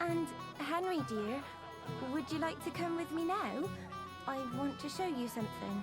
And Henry, dear, would you like to come with me now? I want to show you something.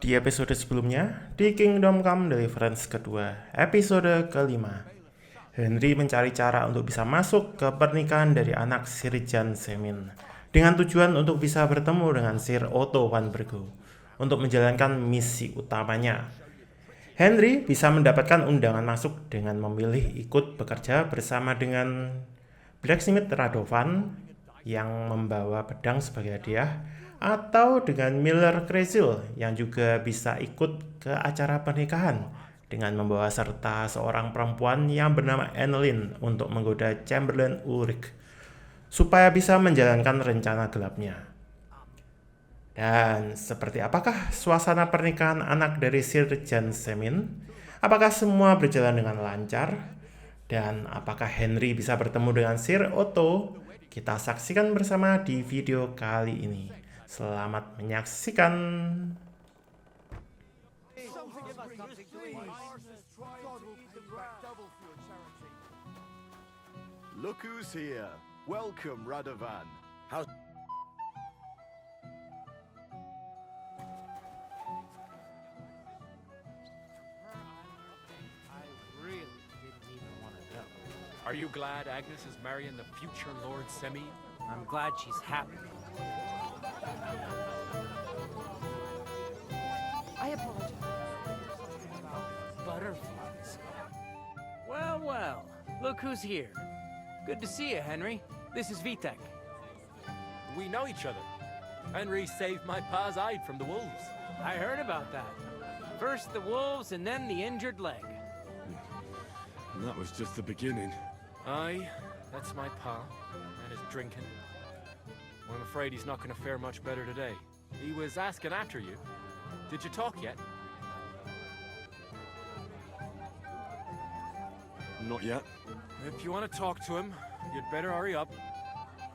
Di episode sebelumnya, di Kingdom Come Deliverance kedua, episode kelima, Henry mencari cara untuk bisa masuk ke pernikahan dari anak Sir Jan Semine dengan tujuan untuk bisa bertemu dengan Sir Otto van Bergo untuk menjalankan misi utamanya. Henry bisa mendapatkan undangan masuk dengan memilih ikut bekerja bersama dengan blacksmith Radovan yang membawa pedang sebagai hadiah, atau dengan Miller Kresil yang juga bisa ikut ke acara pernikahan dengan membawa serta seorang perempuan yang bernama Annelin untuk menggoda Chamberlain Ulrich supaya bisa menjalankan rencana gelapnya. Dan seperti apakah suasana pernikahan anak dari Sir Jan Semine? Apakah semua berjalan dengan lancar? Dan apakah Henry bisa bertemu dengan Sir Otto? Kita saksikan bersama di video kali ini. Selamat menyaksikan. Look who's here. Welcome, Radovan. How... Are you glad Agnes is marrying the future Lord Semine? I'm glad she's happy. I apologize. Butterflies. Well, look who's here. Good to see you, Henry. This is Vitek. We know each other. Henry saved my pa's hide from the wolves. I heard about that. First the wolves and then the injured leg. And that was just the beginning. Aye, that's my pa, and his drinking. Well, I'm afraid he's not going to fare much better today. He was asking after you. Did you talk yet? Not yet. If you want to talk to him, you'd better hurry up.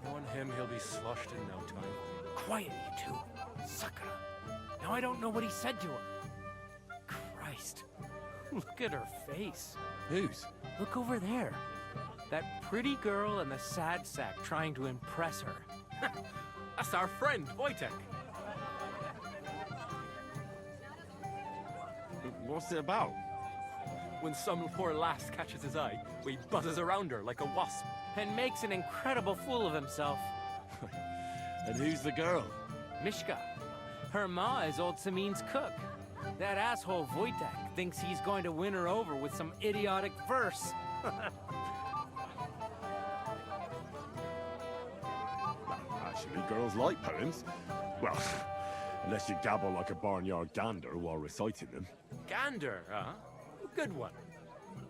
Knowing him, he'll be sloshed in no time. Quiet, you two. Sakura. Now I don't know what he said to her. Christ. Look at her face. Whose? Look over there. That pretty girl and the sad sack trying to impress her. That's our friend, Wojtek. What's it about? When some poor lass catches his eye, he buzzes around her like a wasp. And makes an incredible fool of himself. And who's the girl? Mishka. Her ma is old Semine's cook. That asshole Wojtek thinks he's going to win her over with some idiotic verse. Actually, girls like poems. Well, unless you gabble like a barnyard gander while reciting them. Gander, huh? Good one.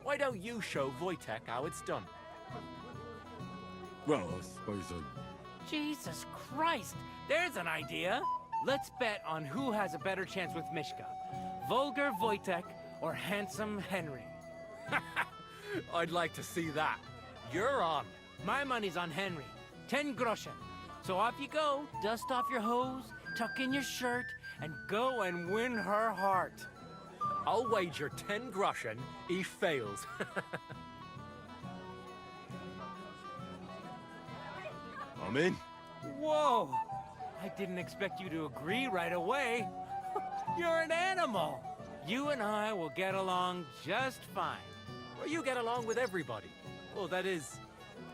Why don't you show Wojtek how it's done? Well, I suppose Jesus Christ, there's an idea. Let's bet on who has a better chance with Mishka. Vulgar Wojtek or handsome Henry. I'd like to see that. You're on. My money's on Henry. 10 groschen. So off you go, dust off your hose, tuck in your shirt, and go and win her heart. I'll wager 10 groschen he fails. I'm in. Whoa! I didn't expect you to agree right away. You're an animal. You and I will get along just fine. Well, you get along with everybody. Well, that is,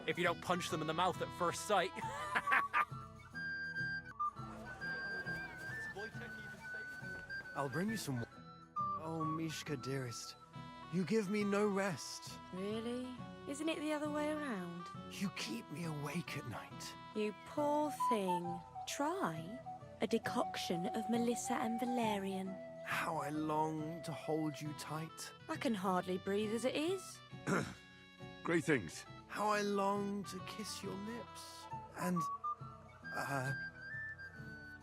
if you don't punch them in the mouth at first sight. I'll bring you some... Oh, Mishka, dearest. You give me no rest. Really? Isn't it the other way around? You keep me awake at night. You poor thing. Try a decoction of Melissa and Valerian. How I long to hold you tight. I can hardly breathe as it is. Greetings. How I long to kiss your lips. And,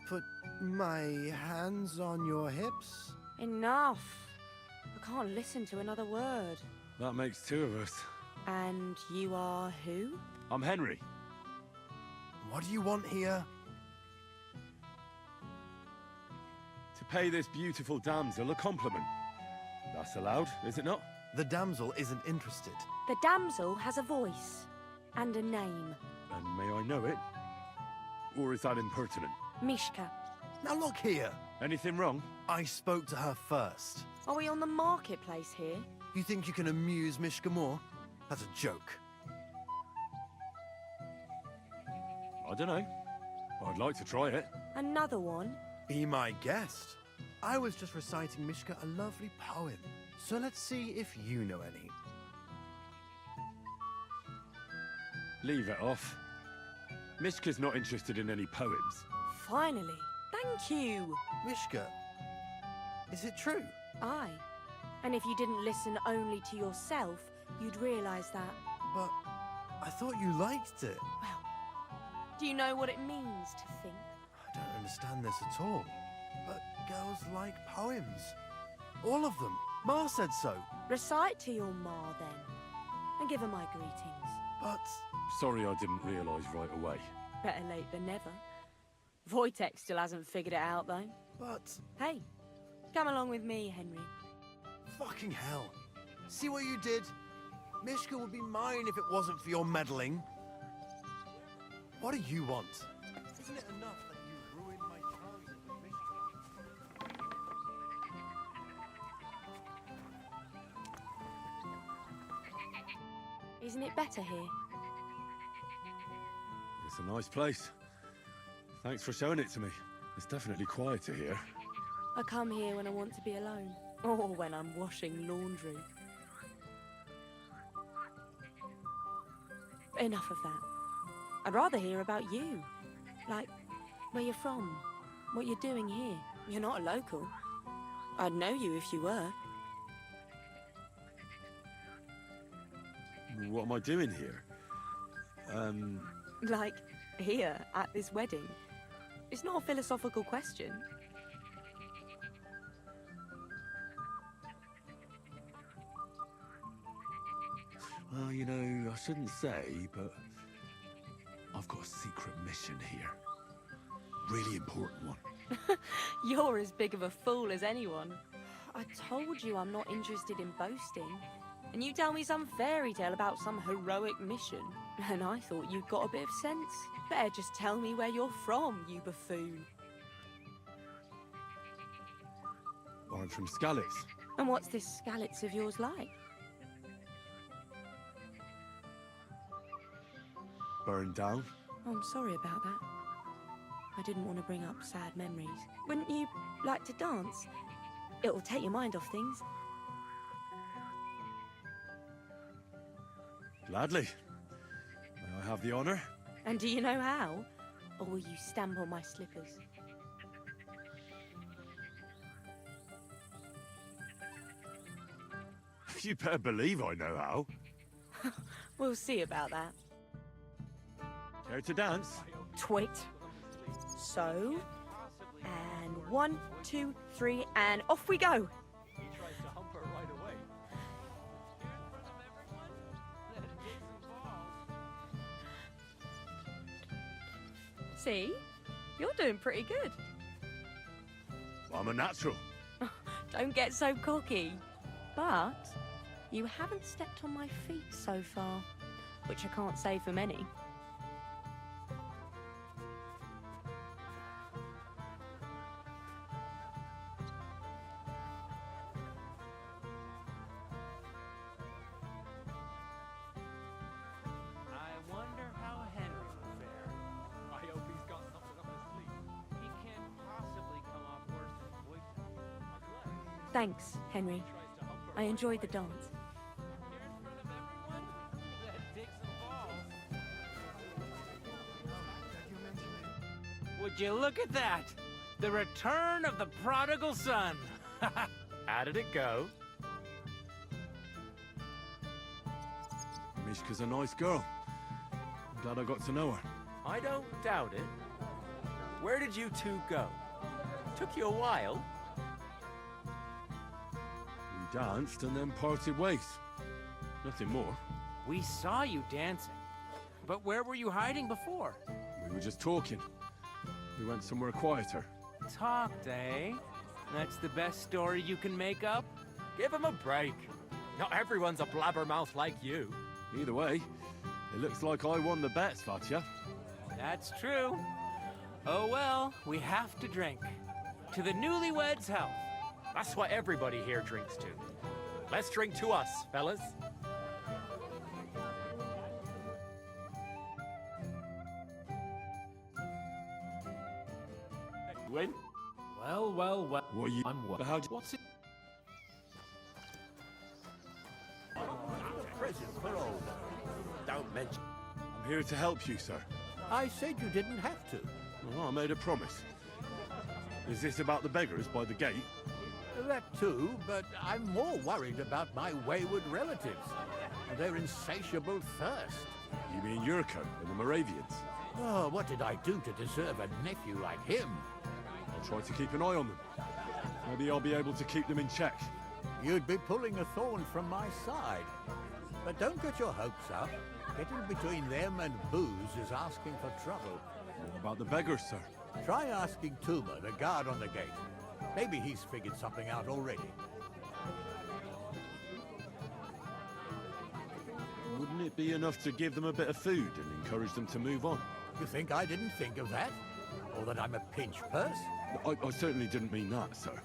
put my hands on your hips. Enough. I can't listen to another word. That makes two of us. And you are who? I'm Henry. What do you want here? To pay this beautiful damsel a compliment. That's allowed, is it not? The damsel isn't interested. The damsel has a voice and a name. And may I know it? Or is that impertinent? Mishka. Now look here. Anything wrong? I spoke to her first. Are we on the marketplace here? You think you can amuse Mishka more? That's a joke. I don't know. I'd like to try it. Another one? Be my guest. I was just reciting Mishka a lovely poem. So let's see if you know any. Leave it off. Mishka's not interested in any poems. Finally. Thank you. Mishka, is it true? Aye. And if you didn't listen only to yourself, you'd realise that. But I thought you liked it. Well, do you know what it means to think? I don't understand this at all. But girls like poems. All of them. Ma said so. Recite to your ma, then. And give her my greetings. But Sorry I didn't realise right away. Better late than never. Wojtek still hasn't figured it out, though. But Hey, come along with me, Henry. fucking hell. See what you did? Mishka would be mine if it wasn't for your meddling. What do you want? Isn't it enough that you ruined my chances with Mishka? Isn't it better here? It's a nice place. Thanks for showing it to me. It's definitely quieter here. I come here when I want to be alone. Or when I'm washing laundry. Enough of that. I'd rather hear about you. Like, where you're from, what you're doing here. You're not a local. I'd know you if you were. What am I doing here? Like, here, at this wedding. It's not a philosophical question. Well, you know, I shouldn't say, but I've got a secret mission here. Really important one. You're as big of a fool as anyone. I told you I'm not interested in boasting. And you tell me some fairy tale about some heroic mission. And I thought you'd got a bit of sense. Better just tell me where you're from, you buffoon. I'm from Skalitz. And what's this Skalitz of yours like? Burned down. Oh, I'm sorry about that. I didn't want to bring up sad memories. Wouldn't you like to dance? It'll take your mind off things. Gladly. May I have the honour? And do you know how? Or will you stamp on my slippers? You better believe I know how. We'll see about that. Care to dance? Twit. So, and 1, 2, 3, and off we go. He tries to hump her right away. See? You're doing pretty good. I'm a natural. Don't get so cocky. But you haven't stepped on my feet so far, which I can't say for many. I wonder how Henry will fare. I hope he's got something up his sleeve. He can't possibly come off worse than Wojtek. Thanks, Henry. Tries to hump her. I enjoyed the dance. Would you look at that? The return of the prodigal son. How did it go? Mishka's a nice girl. I'm glad I got to know her. I don't doubt it. Where did you two go? Took you a while. We danced and then parted ways. Nothing more. We saw you dancing. But where were you hiding before? We were just talking. We went somewhere quieter. Talked, eh? That's the best story you can make up? Give him a break. Not everyone's a blabbermouth like you. Either way, it looks like I won the bet, Svatya. That's true. Oh well, we have to drink. To the newlyweds' health. That's what everybody here drinks to. Let's drink to us, fellas. Win? Well. What are you... I'm what? How'd you... What's it? Present for all. Don't mention. I'm here to help you, sir. I said you didn't have to. Oh, I made a promise. Is this about the beggars by the gate? That too, but I'm more worried about my wayward relatives and their insatiable thirst. You mean Yurko and the Moravians? Oh, what did I do to deserve a nephew like him? I'll try to keep an eye on them. Maybe I'll be able to keep them in check. You'd be pulling a thorn from my side. But don't get your hopes up. Getting between them and booze is asking for trouble. What about the beggars, sir? Try asking Tuma, the guard on the gate. Maybe he's figured something out already. Wouldn't it be enough to give them a bit of food and encourage them to move on? You think I didn't think of that? Or that I'm a pinch purse? I certainly didn't mean that, sir.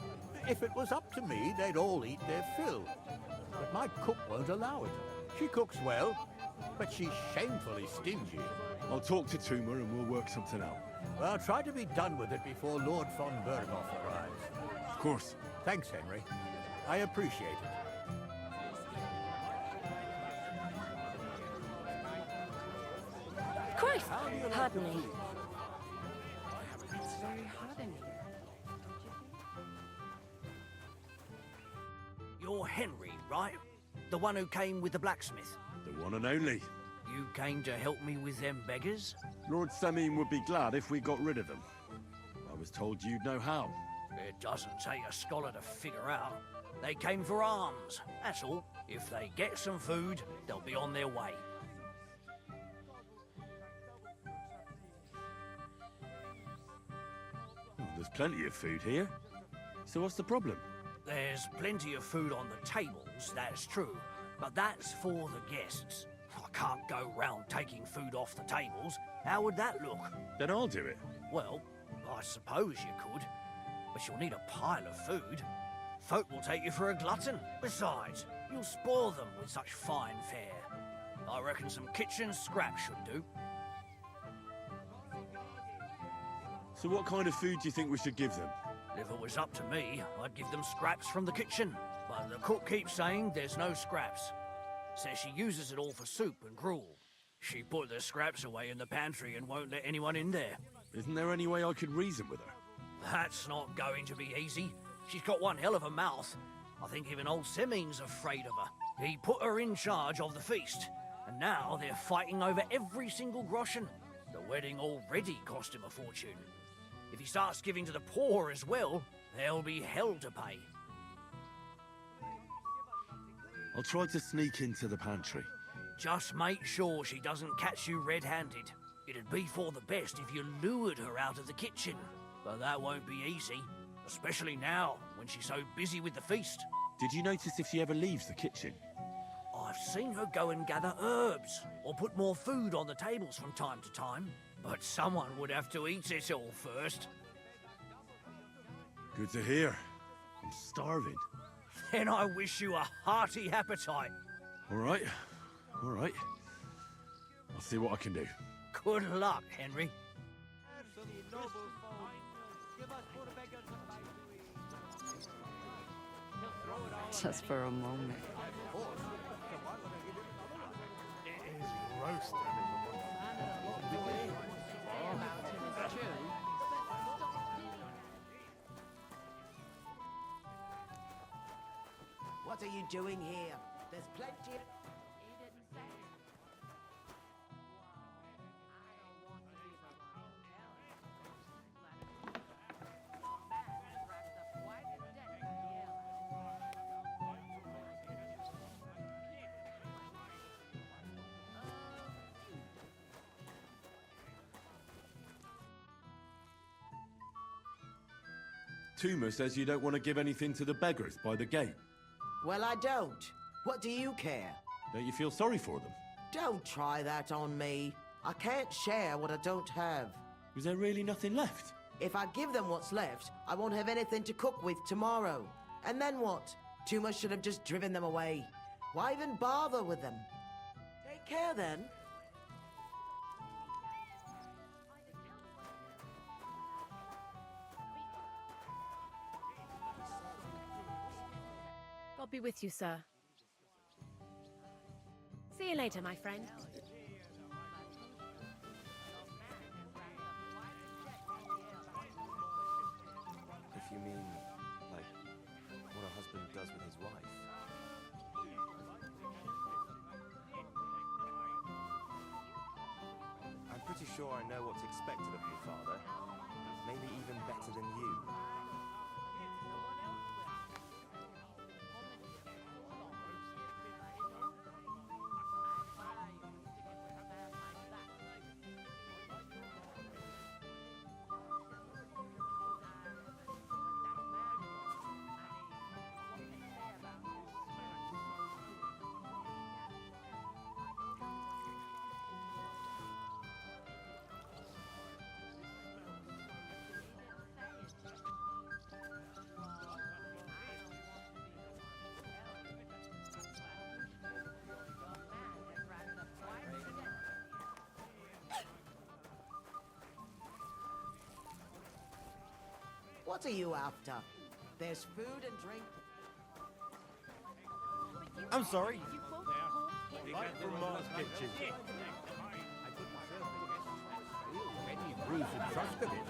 If it was up to me, they'd all eat their fill. But my cook won't allow it. She cooks well, but she's shamefully stingy. I'll talk to Tuma and we'll work something out. Well, try to be done with it before Lord von Berghoff arrives. Of course. Thanks, Henry. I appreciate it. Christ! How do you like Pardon your me. food? It's very hot in here. You're Henry, right? The one who came with the blacksmith. The one and only. You came to help me with them beggars? Lord Semine would be glad if we got rid of them. I was told you'd know how. It doesn't take a scholar to figure out. They came for alms, that's all. If they get some food, they'll be on their way. Oh, there's plenty of food here. So what's the problem? There's plenty of food on the tables, that's true. But that's for the guests. I can't go round taking food off the tables. How would that look? Then I'll do it. Well, I suppose you could. But you'll need a pile of food. Folk will take you for a glutton. Besides, you'll spoil them with such fine fare. I reckon some kitchen scraps should do. So what kind of food do you think we should give them? If it was up to me, I'd give them scraps from the kitchen. But the cook keeps saying there's no scraps. Says she uses it all for soup and gruel. She put the scraps away in the pantry and won't let anyone in there. Isn't there any way I could reason with her? That's not going to be easy. She's got one hell of a mouth. I think even old Semine's afraid of her. He put her in charge of the feast, and now they're fighting over every single groschen. The wedding already cost him a fortune. If he starts giving to the poor as well, there'll be hell to pay. I'll try to sneak into the pantry. Just make sure she doesn't catch you red-handed. It'd be for the best if you lured her out of the kitchen. But that won't be easy, especially now, when she's so busy with the feast. Did you notice if she ever leaves the kitchen? I've seen her go and gather herbs, or put more food on the tables from time to time. But someone would have to eat it all first. Good to hear. I'm starving. Then I wish you a hearty appetite. All right. All right. I'll see what I can do. Good luck, Henry. Just for a moment. What are you doing here? There's plenty of... Tuma says you don't want to give anything to the beggars by the gate. Well, I don't. What do you care? Don't you feel sorry for them? Don't try that on me. I can't share what I don't have. Is there really nothing left? If I give them what's left, I won't have anything to cook with tomorrow. And then what? Tuma should have just driven them away. Why even bother with them? Take care then. God be with you, sir. See you later, my friend. If you mean, like, what a husband does with his wife. I'm pretty sure I know what's expected of me, Father. Maybe even better than you. What are you after? There's food and drink. I'm sorry. Right from Mark's kitchen. Any Bruce and trusted him.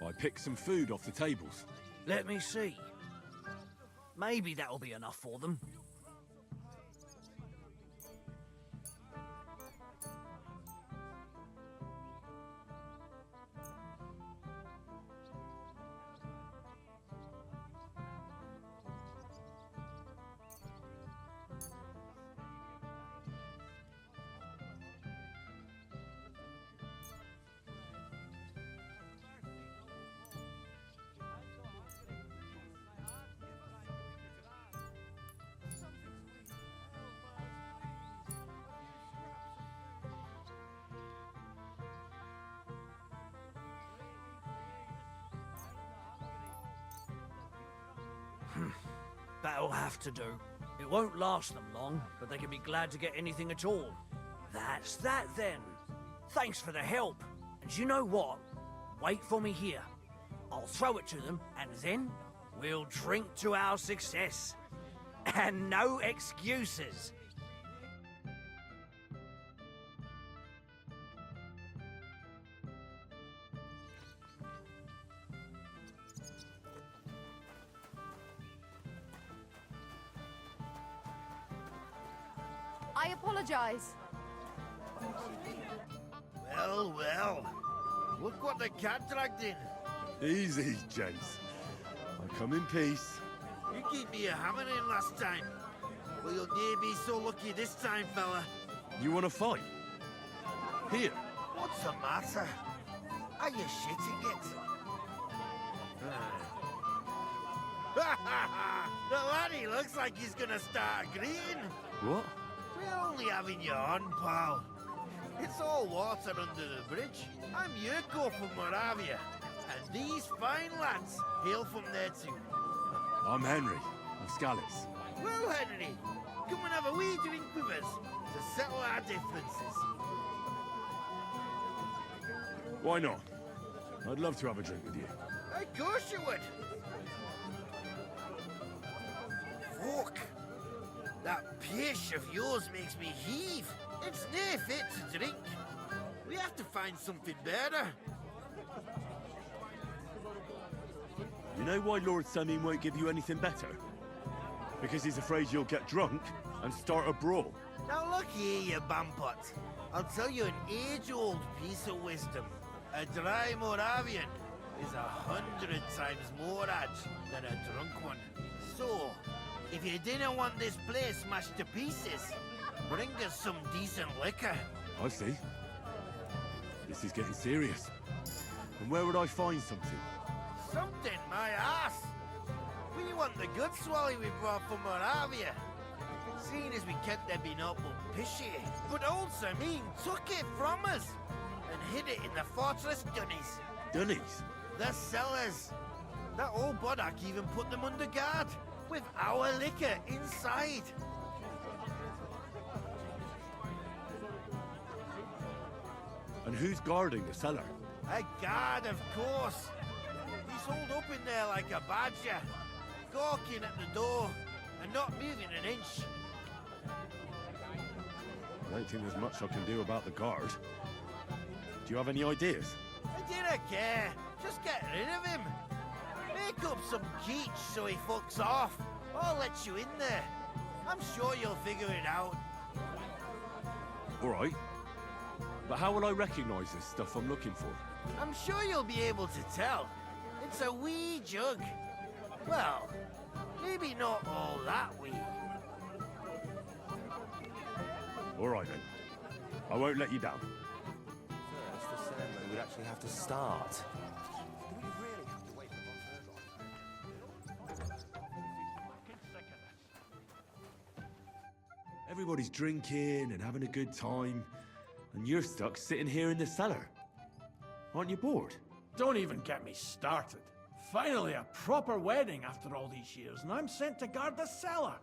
I picked some food off the tables. Let me see. Maybe that'll be enough for them. That'll have to do. It won't last them long, but they can be glad to get anything at all. That's that then. Thanks for the help. And you know what? Wait for me here. I'll throw it to them, and then we'll drink to our success. And no excuses. I apologize. Well, well. Look what the cat dragged in. Easy, gents. I come in peace. You gave me a hammering last time. Well, you'll near be so lucky this time, fella. You want to fight? Here. What's the matter? Are you shitting it? The laddie looks like he's gonna start agreeing. What? We're only having you on, pal. It's all water under the bridge. I'm Yurko from Moravia, and these fine lads hail from there too. I'm Henry, of Scallis. Well, Henry, come and have a wee drink with us to settle our differences. Why not? I'd love to have a drink with you. Of course you would. Fuck. That pish of yours makes me heave. It's near fit to drink. We have to find something better. You know why Lord Semine won't give you anything better? Because he's afraid you'll get drunk and start a brawl. Now look here, you bampot. I'll tell you an age-old piece of wisdom. A dry Moravian is 100 times more edge than a drunk one. So, if you didn't want this place smashed to pieces, bring us some decent liquor. I see. This is getting serious. And where would I find something? Something, my ass. We want the good swally we brought from Moravia. Seeing as we kept there being awful pishy. But old Semine took it from us and hid it in the fortress dunnies. Dunnies? The cellars. That old Bodak even put them under guard with our liquor inside. And who's guarding the cellar? A guard, of course. He's holed up in there like a badger, gawking at the door and not moving an inch. I don't think there's much I can do about the guard. Do you have any ideas? I didn't care. Just get rid of him. Make up some keech so he fucks off. I'll let you in there. I'm sure you'll figure it out. All right. But how will I recognize this stuff I'm looking for? I'm sure you'll be able to tell. It's a wee jug. Well, maybe not all that wee. All right then. I won't let you down. First, the ceremony would actually have to start. Do we really have to wait for Everybody's drinking and having a good time, and you're stuck sitting here in the cellar. Aren't you bored? Don't even get me started. Finally, a proper wedding after all these years, and I'm sent to guard the cellar.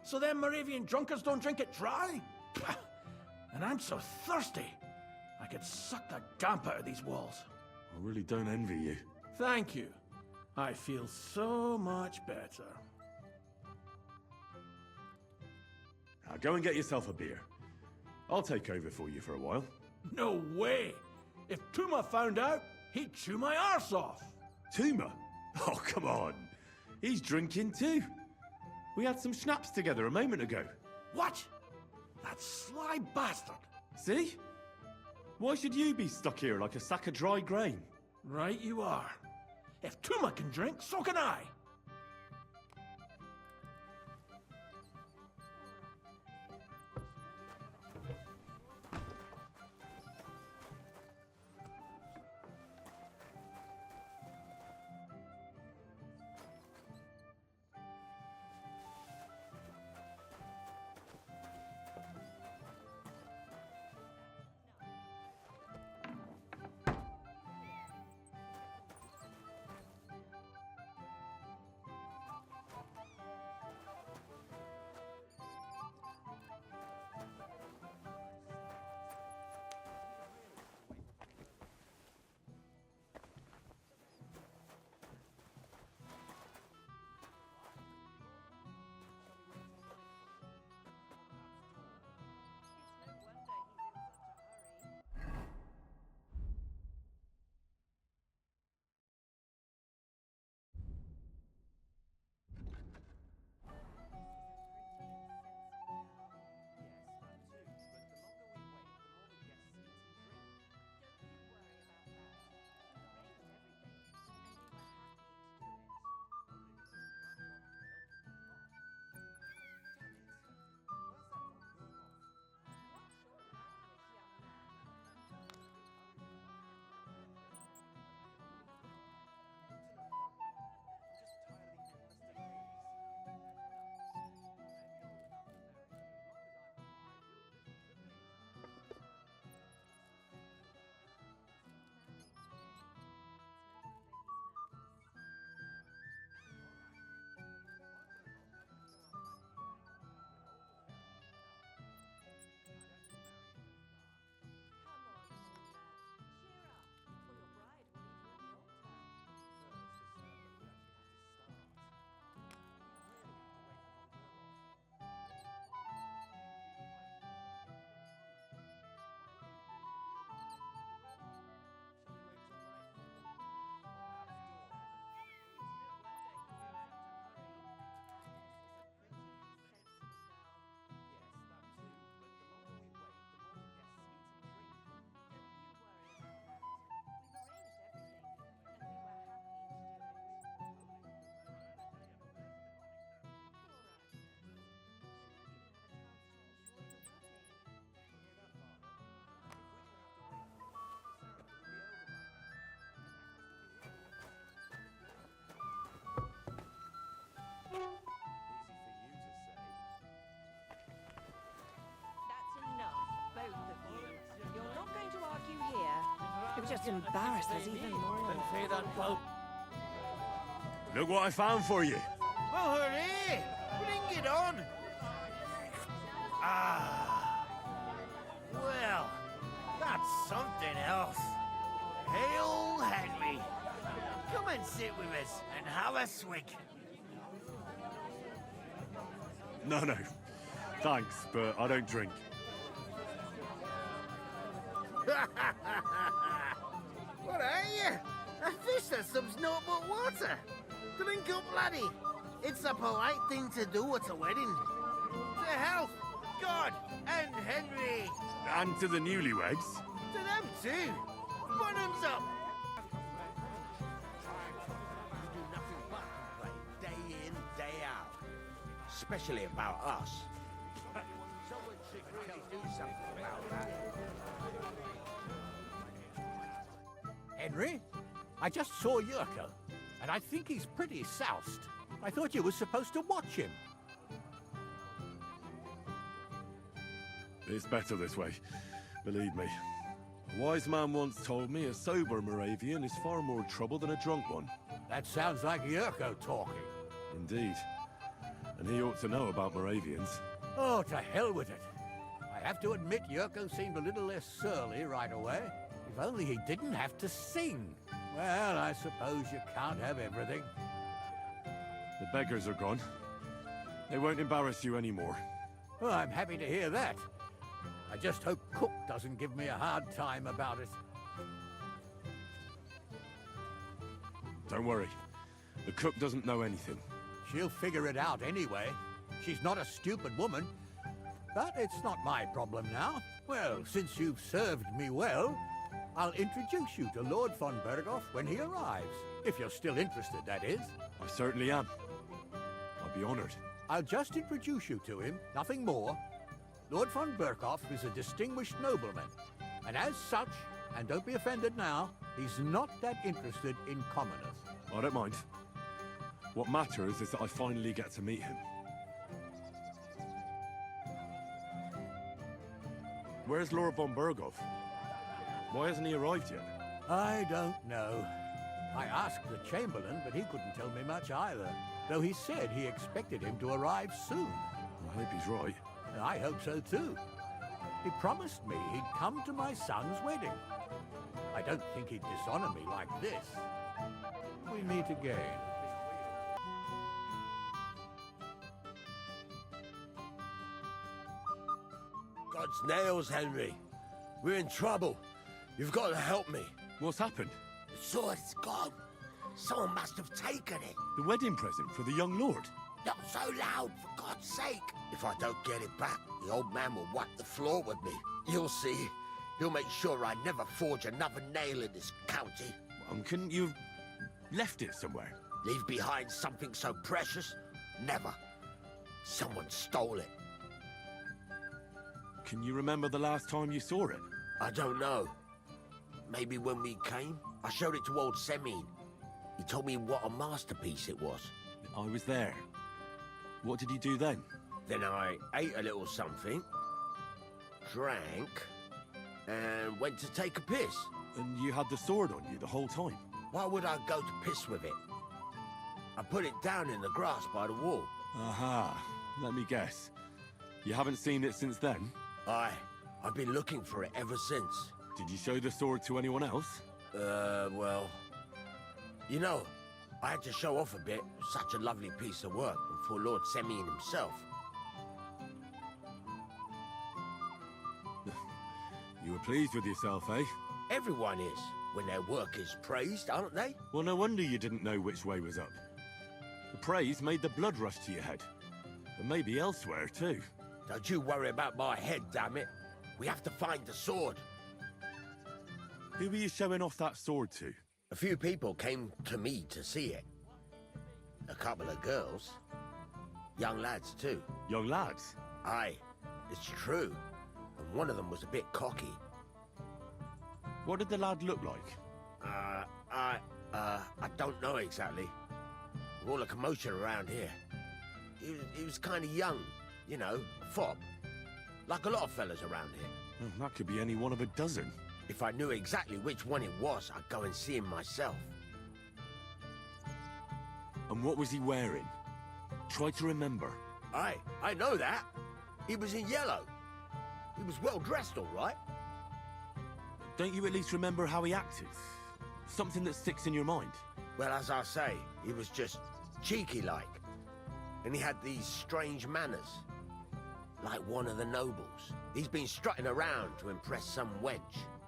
So them Moravian drunkards don't drink it dry? And I'm so thirsty, I could suck the damp out of these walls. I really don't envy you. Thank you. I feel so much better. Now go and get yourself a beer. I'll take over for you for a while. No way! If Tuma found out, he'd chew my arse off. Tuma? Oh, come on. He's drinking too. We had some schnapps together a moment ago. What? That sly bastard. See? Why should you be stuck here like a sack of dry grain? Right you are. If Tuma can drink, so can I. just embarrass us even more. Say that, Pope. Look what I found for you. Well, hooray! Bring it on! Ah. Well, that's something else. Hail, Henry. Come and sit with us and have a swig. No, no. Thanks, but I don't drink. What are you? A fish that swims naught but water. Drink up, laddie. It's a polite thing to do at a wedding. To health, God, and Henry. And to the newlyweds. To them too. Bottoms up. We do nothing but complain, day in, day out. Especially about us. Someone should really do something about that. Henry, I just saw Yurko, and I think he's pretty soused. I thought you were supposed to watch him. It's better this way, believe me. A wise man once told me a sober Moravian is far more trouble than a drunk one. That sounds like Yurko talking. Indeed. And he ought to know about Moravians. Oh, to hell with it. I have to admit Yurko seemed a little less surly right away. If only he didn't have to sing. Well, I suppose you can't have everything. The beggars are gone. They won't embarrass you anymore. Well, I'm happy to hear that. I just hope Cook doesn't give me a hard time about it. Don't worry. The cook doesn't know anything. She'll figure it out anyway. She's not a stupid woman. But it's not my problem now. Well, since you've served me well, I'll introduce you to Lord von Berghoff when he arrives. If you're still interested, that is. I certainly am. I'll be honored. I'll just introduce you to him, nothing more. Lord von Berghoff is a distinguished nobleman. And as such, and don't be offended now, he's not that interested in commoners. I don't mind. What matters is that I finally get to meet him. Where's Lord von Berghoff? Why hasn't he arrived yet? I don't know. I asked the Chamberlain, but he couldn't tell me much either. Though he said he expected him to arrive soon. I hope he's right. And I hope so too. He promised me he'd come to my son's wedding. I don't think he'd dishonor me like this. We meet again. God's nails, Henry. We're in trouble. You've got to help me. What's happened? The sword's gone. Someone must have taken it. The wedding present for the young lord? Not so loud, for God's sake. If I don't get it back, the old man will wipe the floor with me. You'll see. He'll make sure I never forge another nail in this county. Couldn't you have left it somewhere? Leave behind something so precious? Never. Someone stole it. Can you remember the last time you saw it? I don't know. Maybe when we came, I showed it to old Semine. He told me what a masterpiece it was. I was there. What did you do then? Then I ate a little something, drank, and went to take a piss. And you had the sword on you the whole time? Why would I go to piss with it? I put it down in the grass by the wall. Aha. Let me guess. You haven't seen it since then? I've been looking for it ever since. Did you show the sword to anyone else? Well... You know, I had to show off a bit. Such a lovely piece of work before Lord Semine himself. You were pleased with yourself, eh? Everyone is, when their work is praised, aren't they? Well, no wonder you didn't know which way was up. The praise made the blood rush to your head. And maybe elsewhere, too. Don't you worry about my head, damn it. We have to find the sword. Who were you showing off that sword to? A few people came to me to see it. A couple of girls. Young lads, too. Young lads? Aye, it's true. And one of them was a bit cocky. What did the lad look like? I don't know exactly. All the commotion around here. He was kind of young, you know, fob. Like a lot of fellas around here. Well, that could be any one of a dozen. If I knew exactly which one it was, I'd go and see him myself. And what was he wearing? Try to remember. I know that. He was in yellow. He was well dressed, all right. Don't you at least remember how he acted? Something that sticks in your mind? Well, as I say, he was just cheeky-like. And he had these strange manners. Like one of the nobles. He's been strutting around to impress some wench.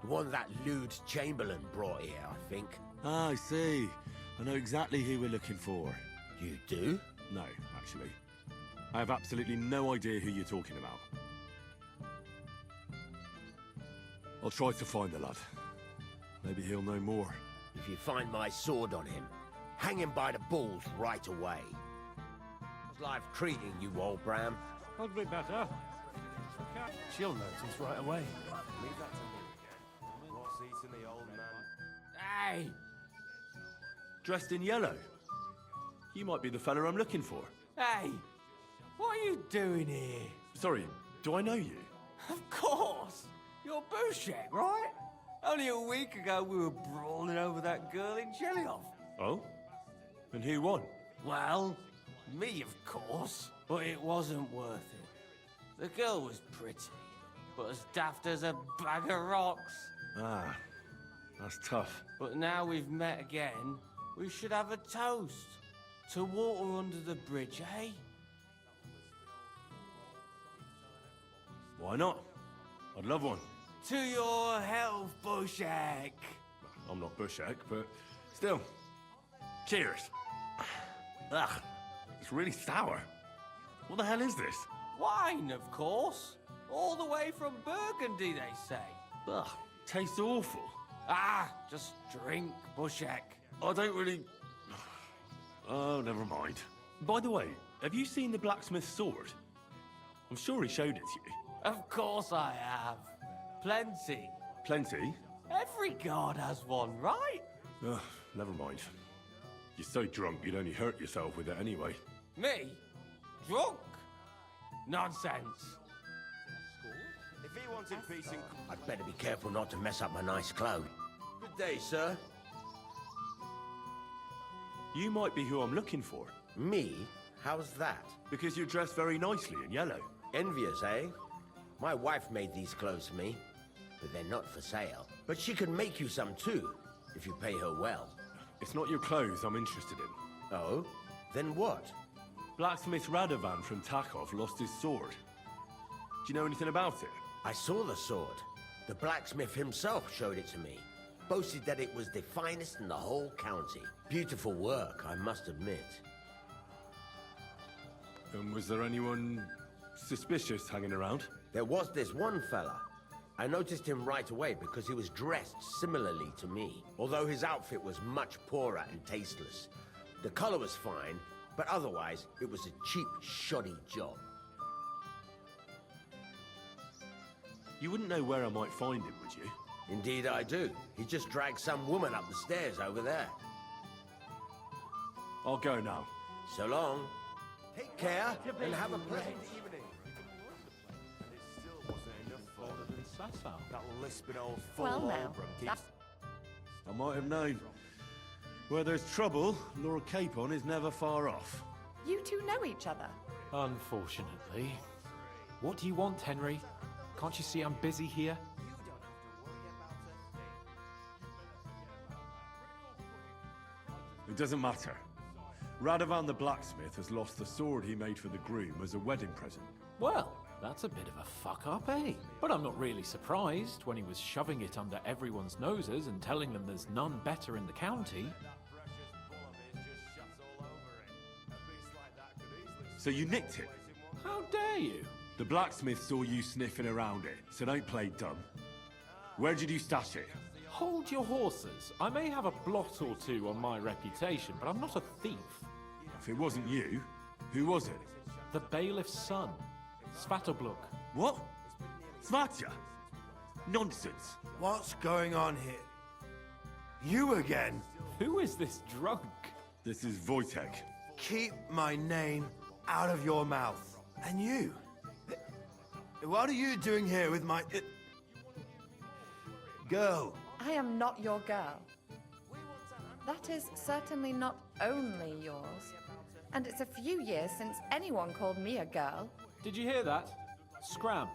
The one that lewd Chamberlain brought here, I think. Ah, I see. I know exactly who we're looking for. You do? No, actually. I have absolutely no idea who you're talking about. I'll try to find the lad. Maybe he'll know more. If you find my sword on him, hang him by the balls right away. How's life treating you, old Bram? Could be better. She'll notice right away. Leave that to me. What's eating the old man? Hey! Dressed in yellow? You might be the fella I'm looking for. Hey! What are you doing here? Sorry, do I know you? Of course! You're Bushek, right? Only a week ago we were brawling over that girl in Jelly-Off. Oh? And who won? Well, me, of course. But it wasn't worth it. The girl was pretty, but as daft as a bag of rocks. Ah, that's tough. But now we've met again, we should have a toast. To water under the bridge, eh? Why not? I'd love one. To your health, Bushek. I'm not Bushek, but still. Cheers. Ugh, it's really sour. What the hell is this? Wine, of course. All the way from Burgundy, they say. Ugh, tastes awful. Ah, just drink, Bushek. I don't really... Oh, never mind. By the way, have you seen the blacksmith's sword? I'm sure he showed it to you. Of course I have. Plenty. Plenty? Every god has one, right? Ugh, never mind. You're so drunk you'd only hurt yourself with it anyway. Me? Drunk? Nonsense. If he wanted peace and... I'd better be careful not to mess up my nice clothes. Good day, sir. You might be who I'm looking for. Me? How's that? Because you're dressed very nicely in yellow. Envious, eh? My wife made these clothes for me, but they're not for sale. But she can make you some too, if you pay her well. It's not your clothes I'm interested in. Oh? Then what? Blacksmith Radovan from Takov lost his sword. Do you know anything about it? I saw the sword. The blacksmith himself showed it to me. Boasted that it was the finest in the whole county. Beautiful work, I must admit. And was there anyone suspicious hanging around? There was this one fella. I noticed him right away because he was dressed similarly to me, although his outfit was much poorer and tasteless. The color was fine, but otherwise it was a cheap, shoddy job. You wouldn't know where I might find him, would you? Indeed I do. He just dragged some woman up the stairs over there. I'll go now. So long. Take care and have a pleasant evening. And it still wasn't enough for that lisping old fool Well, now, Albram keeps... I might have known. Where there's trouble, Lord Capon is never far off. You two know each other. Unfortunately. What do you want, Henry? Can't you see I'm busy here? It doesn't matter. Radovan the blacksmith has lost the sword he made for the groom as a wedding present. Well, that's a bit of a fuck-up, eh? But I'm not really surprised when he was shoving it under everyone's noses and telling them there's none better in the county. So you nicked it? How dare you? The blacksmith saw you sniffing around it, so don't play dumb. Where did you stash it? Hold your horses. I may have a blot or two on my reputation, but I'm not a thief. If it wasn't you, who was it? The bailiff's son, Svatobluk. What? Svatya? Nonsense. What's going on here? You again? Who is this drunk? This is Wojtek. Keep my name out of your mouth. And you? What are you doing here with my... Go. I am not your girl. That is certainly not only yours. And it's a few years since anyone called me a girl. Did you hear that? Scram.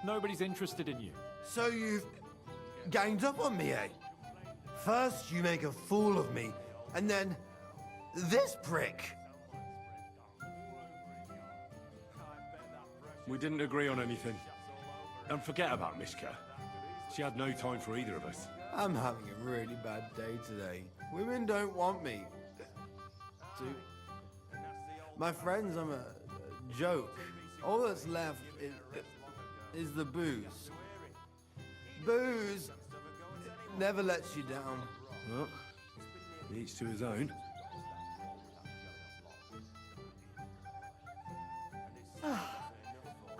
Nobody's interested in you. So you've ganged up on me, eh? First you make a fool of me, and then this prick. We didn't agree on anything. And forget about Mishka. She had no time for either of us. I'm having a really bad day today. Women don't want me. My friends, I'm a joke. All that's left is the booze. Booze never lets you down. Well, each to his own.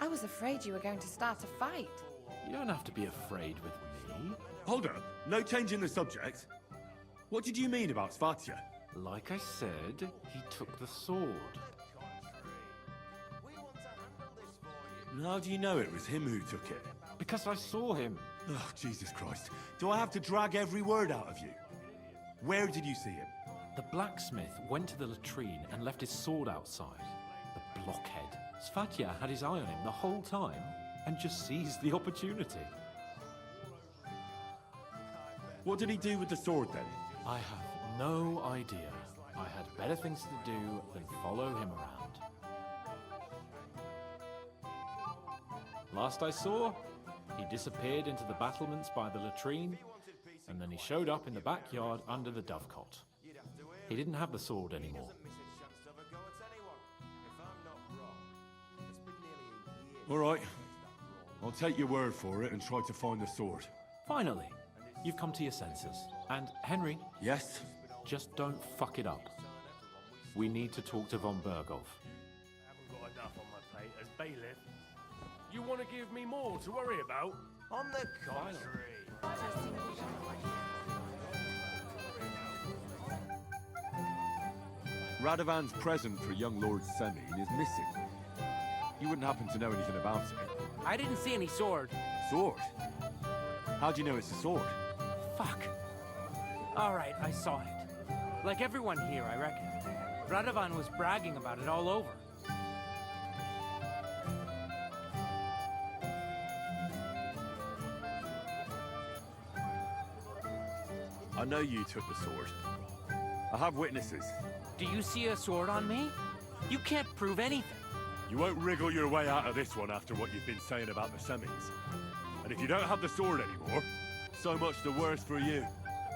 I was afraid you were going to start a fight. You don't have to be afraid with me. Hold up, no change in the subject. What did you mean about Svatya? Like I said, he took the sword. And how do you know it was him who took it? Because I saw him. Oh, Jesus Christ. Do I have to drag every word out of you? Where did you see him? The blacksmith went to the latrine and left his sword outside. The blockhead. Svatya had his eye on him the whole time and just seized the opportunity. What did he do with the sword then? I have no idea. I had better things to do than follow him around. Last I saw, he disappeared into the battlements by the latrine, and then he showed up in the backyard under the dovecot. He didn't have the sword anymore. All right. I'll take your word for it and try to find the sword. Finally, you've come to your senses. And Henry? Yes? Just don't fuck it up. We need to talk to von Berghoff. I haven't got enough on my plate as bailiff. You want to give me more to worry about? On the contrary. Radovan's present for young Lord Semine is missing. You wouldn't happen to know anything about it? I didn't see any sword. Sword? How do you know it's a sword? Fuck. All right, I saw it. Like everyone here, I reckon. Radovan was bragging about it all over. I know you took the sword. I have witnesses. Do you see a sword on me? You can't prove anything. You won't wriggle your way out of this one after what you've been saying about the Semines. And if you don't have the sword anymore, so much the worse for you.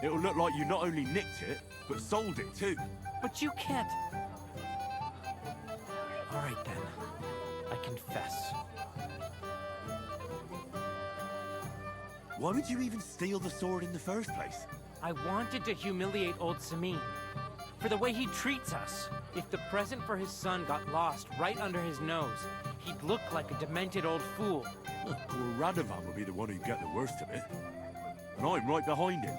It'll look like you not only nicked it, but sold it too. But you can't. All right then. I confess. Why would you even steal the sword in the first place? I wanted to humiliate old Semine. For the way he treats us. If the present for his son got lost right under his nose, he'd look like a demented old fool. Well, Radovan would be the one who'd get the worst of it. And I'm right behind him.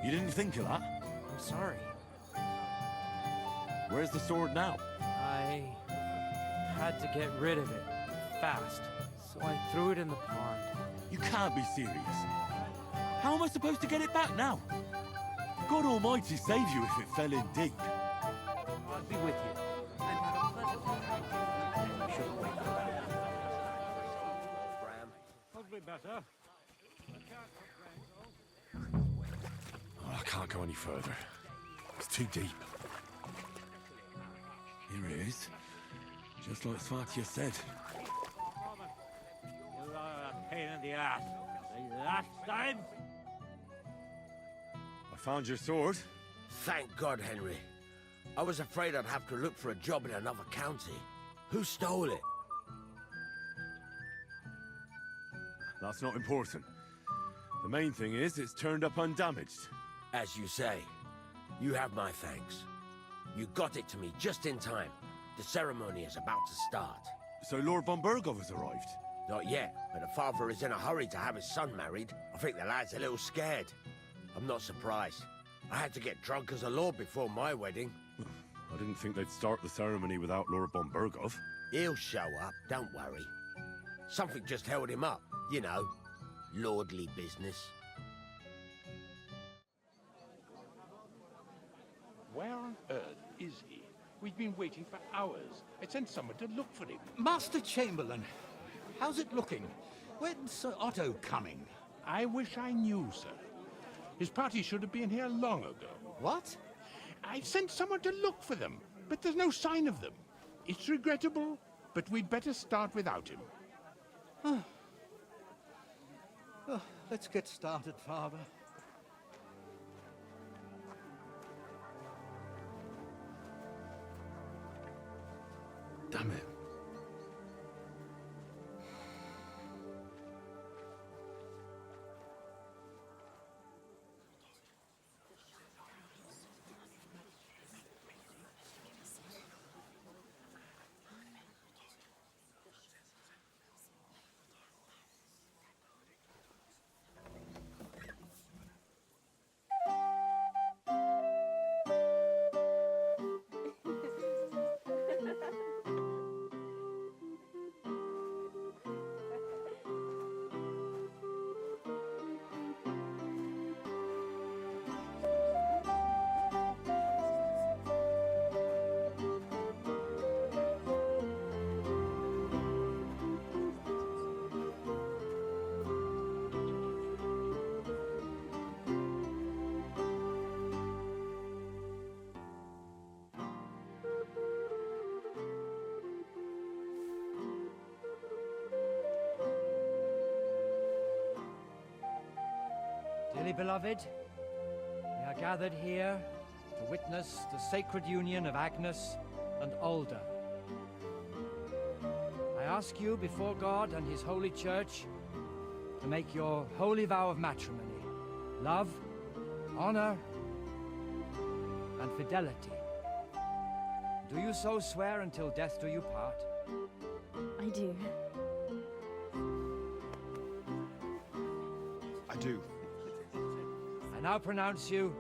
You didn't think of that? I'm sorry. Where's the sword now? I had to get rid of it fast, so I threw it in the pond. You can't be serious. How am I supposed to get it back now? God Almighty save you if it fell in deep. I'll be with you. And have a pleasant time. You shouldn't wait for that. Could be better. Oh, I can't go any further. It's too deep. Here it is. Just like Svatya said. You are a pain in the ass. The last time. I found your sword. Thank God, Henry. I was afraid I'd have to look for a job in another county. Who stole it? That's not important. The main thing is it's turned up undamaged. As you say, you have my thanks. You got it to me just in time. The ceremony is about to start. So Lord von Berghoff has arrived? Not yet, but the father is in a hurry to have his son married. I think the lad's a little scared. I'm not surprised. I had to get drunk as a lord before my wedding. I didn't think they'd start the ceremony without Lord von Berghoff. He'll show up, don't worry. Something just held him up, you know. Lordly business. earth is he? We've been waiting for hours. I sent someone to look for him. Master Chamberlain, how's it looking? When's Sir Otto coming? I wish I knew, sir. His party should have been here long ago. What? I've sent someone to look for them, but there's no sign of them. It's regrettable, but we'd better start without him. Oh, let's get started, Father. Damn it. Dearly beloved, we are gathered here to witness the sacred union of Agnes and Alder. I ask you before God and His holy church to make your holy vow of matrimony, love, honor, and fidelity. Do you so swear until death do you part? I do. I do. I now pronounce you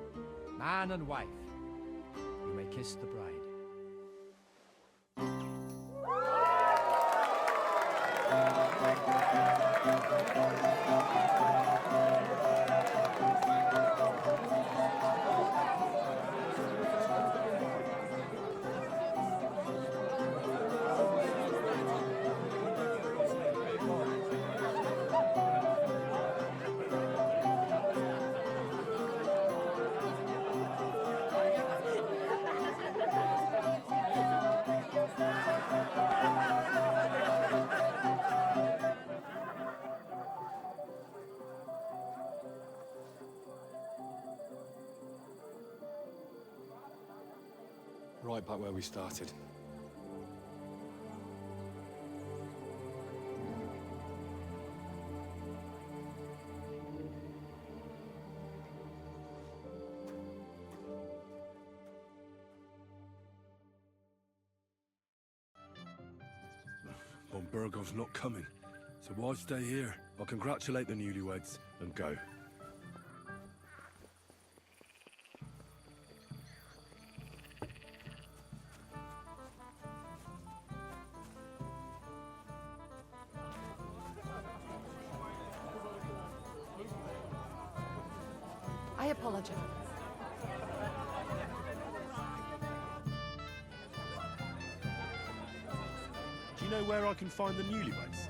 man and wife. You may kiss the bride. Right back where we started. Von Burgov's not coming, so why stay here? I'll congratulate the newlyweds and go. I apologize. Do you know where I can find the newlyweds?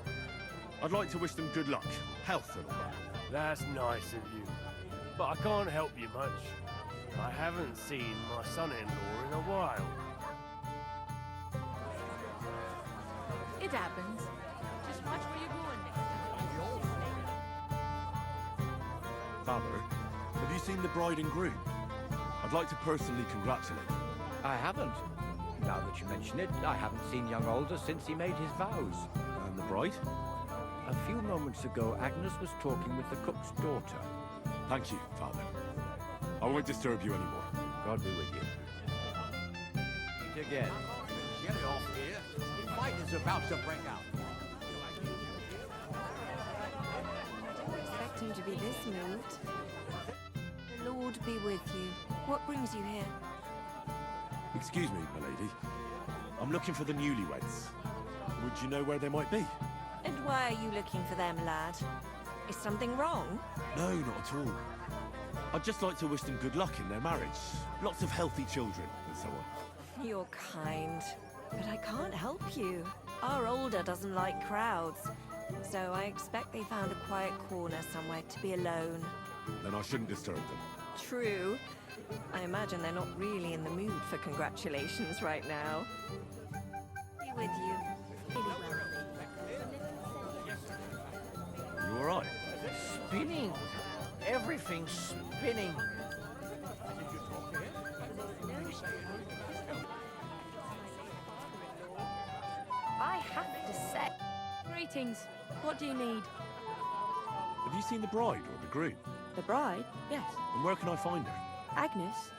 I'd like to wish them good luck, health and all that. That's nice of you. But I can't help you much. I haven't seen my son-in-law in a while. It happens. Just watch where you're going next time. Father, have you seen the bride and groom? I'd like to personally congratulate them. I haven't. Now that you mention it, I haven't seen young Alder since he made his vows. And the bride? A few moments ago, Agnes was talking with the cook's daughter. Thank you, Father. I won't disturb you anymore. God be with you. Meet again. Get it off here. The fight is about to break out. Didn't expect him to be this moved. The Lord be with you. What brings you here? Excuse me, my lady. I'm looking for the newlyweds. Would you know where they might be? And why are you looking for them, lad? Is something wrong? No, not at all. I'd just like to wish them good luck in their marriage. Lots of healthy children, and so on. You're kind, but I can't help you. Our older doesn't like crowds, so I expect they found a quiet corner somewhere to be alone. Then I shouldn't disturb them. True. I imagine they're not really in the mood for congratulations right now. Be with you. Really well. You all right? Spinning. Everything's spinning. I have to say. Greetings. What do you need? Have you seen the bride or the groom? The bride? Yes. And where can I find her? Agnes?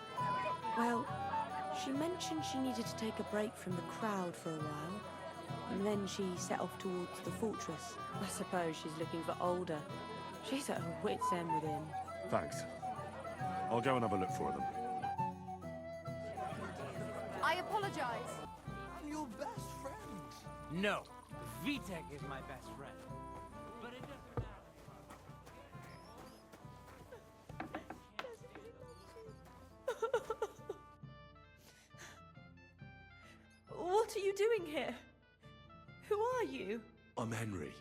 Well, she mentioned she needed to take a break from the crowd for a while. And then she set off towards the fortress. I suppose she's looking for Older. She's at her wit's end with him. Thanks. I'll go and have a look for them. I apologize. I'm your best friend. No, Vitek is my best friend. But it doesn't matter. What are you doing here? Who are you? I'm Henry.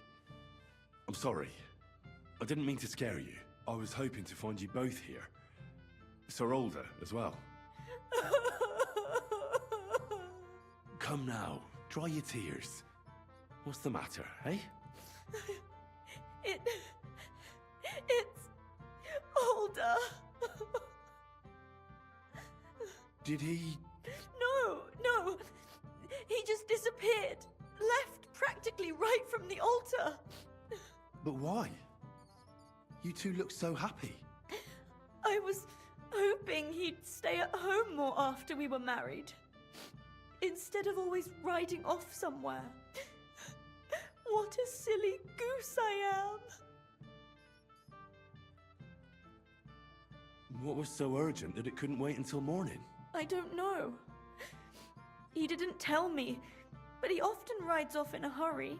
I'm sorry. I didn't mean to scare you. I was hoping to find you both here. Sir Older as well. Come now, dry your tears. What's the matter, eh? It's Older. Did he... No. He just disappeared. Left practically right from the altar. But why? You two look so happy. I was hoping he'd stay at home more after we were married. Instead of always riding off somewhere. What a silly goose I am. What was so urgent that it couldn't wait until morning? I don't know. He didn't tell me, but he often rides off in a hurry.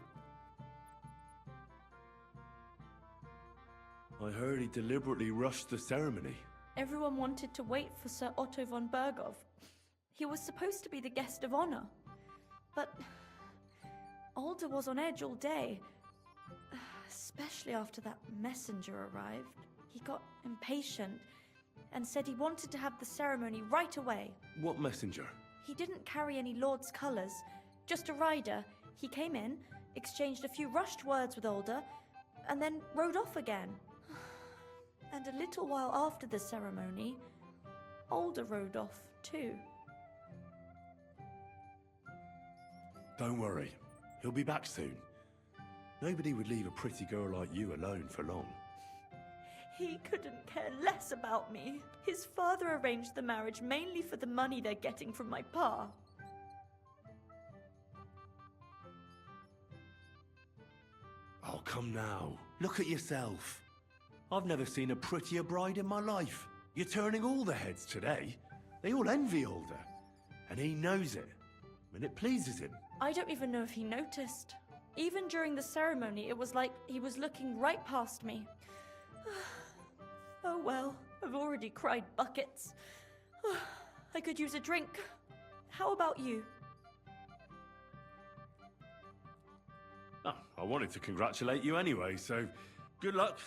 I heard he deliberately rushed the ceremony. Everyone wanted to wait for Sir Otto von Berghoff. He was supposed to be the guest of honor. But Older was on edge all day. Especially after that messenger arrived. He got impatient and said he wanted to have the ceremony right away. What messenger? He didn't carry any lord's colours, just a rider. He came in, exchanged a few rushed words with Older, and then rode off again. And a little while after the ceremony, Older rode off too. Don't worry, he'll be back soon. Nobody would leave a pretty girl like you alone for long. He couldn't care less about me. His father arranged the marriage mainly for the money they're getting from my pa. Oh, come now. Look at yourself. I've never seen a prettier bride in my life. You're turning all the heads today. They all envy Older. And he knows it. And it pleases him. I don't even know if he noticed. Even during the ceremony, it was like he was looking right past me. Oh well, I've already cried buckets. I could use a drink. How about you? Oh, I wanted to congratulate you anyway, so good luck,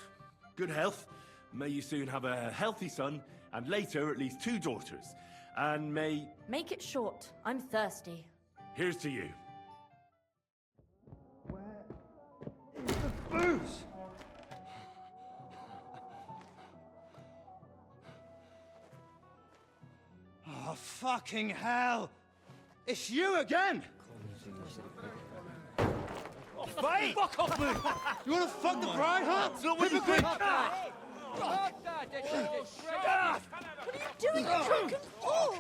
good health. May you soon have a healthy son, and later at least 2 daughters. And may... Make it short. I'm thirsty. Here's to you. Booze! Oh, fucking hell! It's you again! Oh, Faye! Fuck off, me! You wanna fuck the bride, huh? It's not what you think! What are you doing, you drunken fool?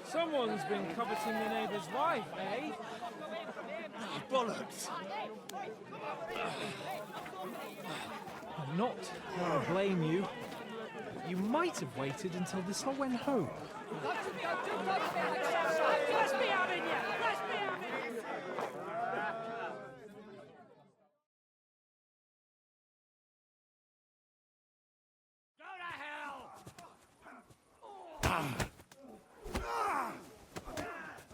Someone's been coveting your neighbour's wife, eh? Bollocks! I'm not. I blame you. You might have waited until this all went home. Let's be having you! Let's be having you! Go to hell!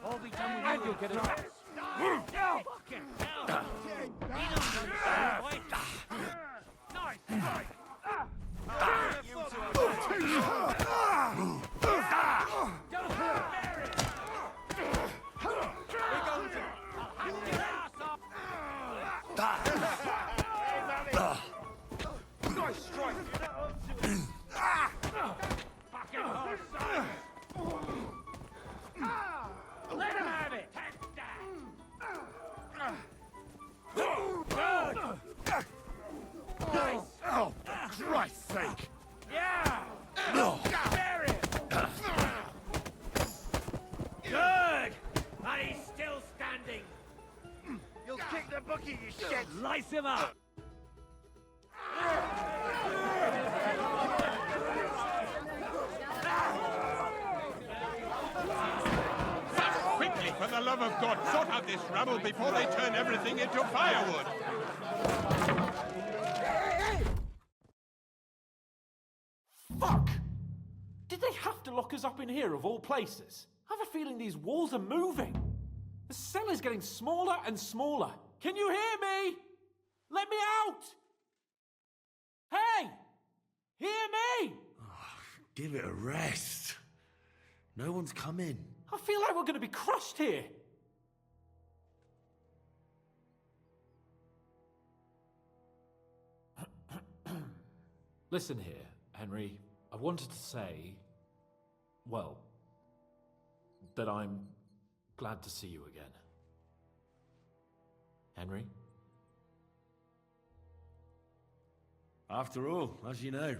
All be done with you, you'll get it. Fucking hell! He don't know Nice strike! Nice strike! Fucking horse, son! Let him have it! Nice! Oh, for Christ's sake! Yeah! Bear it! Good! And he's still standing! You'll kick the bookie, you shit! Slice him up! Quickly, for the love of God, sort out this rabble before they turn everything into firewood! Fuck! Did they have to lock us up in here of all places? I have a feeling these walls are moving. The cell is getting smaller and smaller. Can you hear me? Let me out! Hey! Hear me! Give it a rest. No one's come in. I feel like we're going to be crushed here. Listen here, Henry. I wanted to say, well, that I'm glad to see you again. Henry? After all, as you know,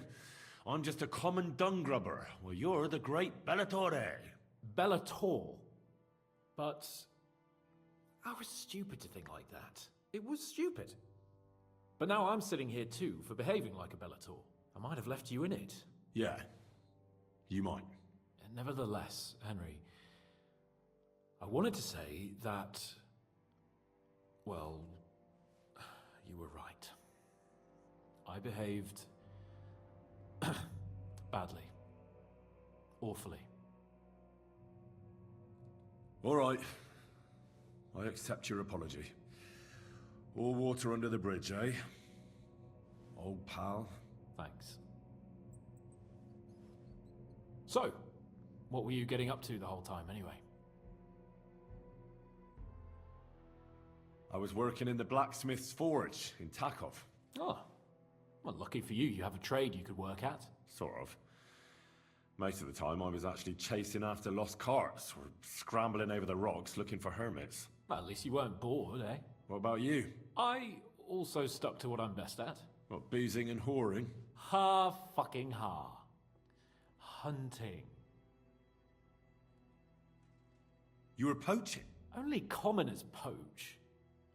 I'm just a common dung grubber, while you're the great Bellatore. Bellator? But I was stupid to think like that. It was stupid. But now I'm sitting here too for behaving like a Bellator. I might have left you in it. Yeah, you might. And nevertheless, Henry, I wanted to say that, well, you were right. I behaved badly. Awfully. All right. I accept your apology. All water under the bridge, eh? Old pal. Thanks. So, what were you getting up to the whole time anyway? I was working in the blacksmith's forge in Takov. Oh, well, lucky for you, you have a trade you could work at. Sort of. Most of the time I was actually chasing after lost carts or scrambling over the rocks looking for hermits. Well, at least you weren't bored, eh? What about you? I also stuck to what I'm best at. What, boozing and whoring? Fucking hunting. You were poaching? Only commoners poach.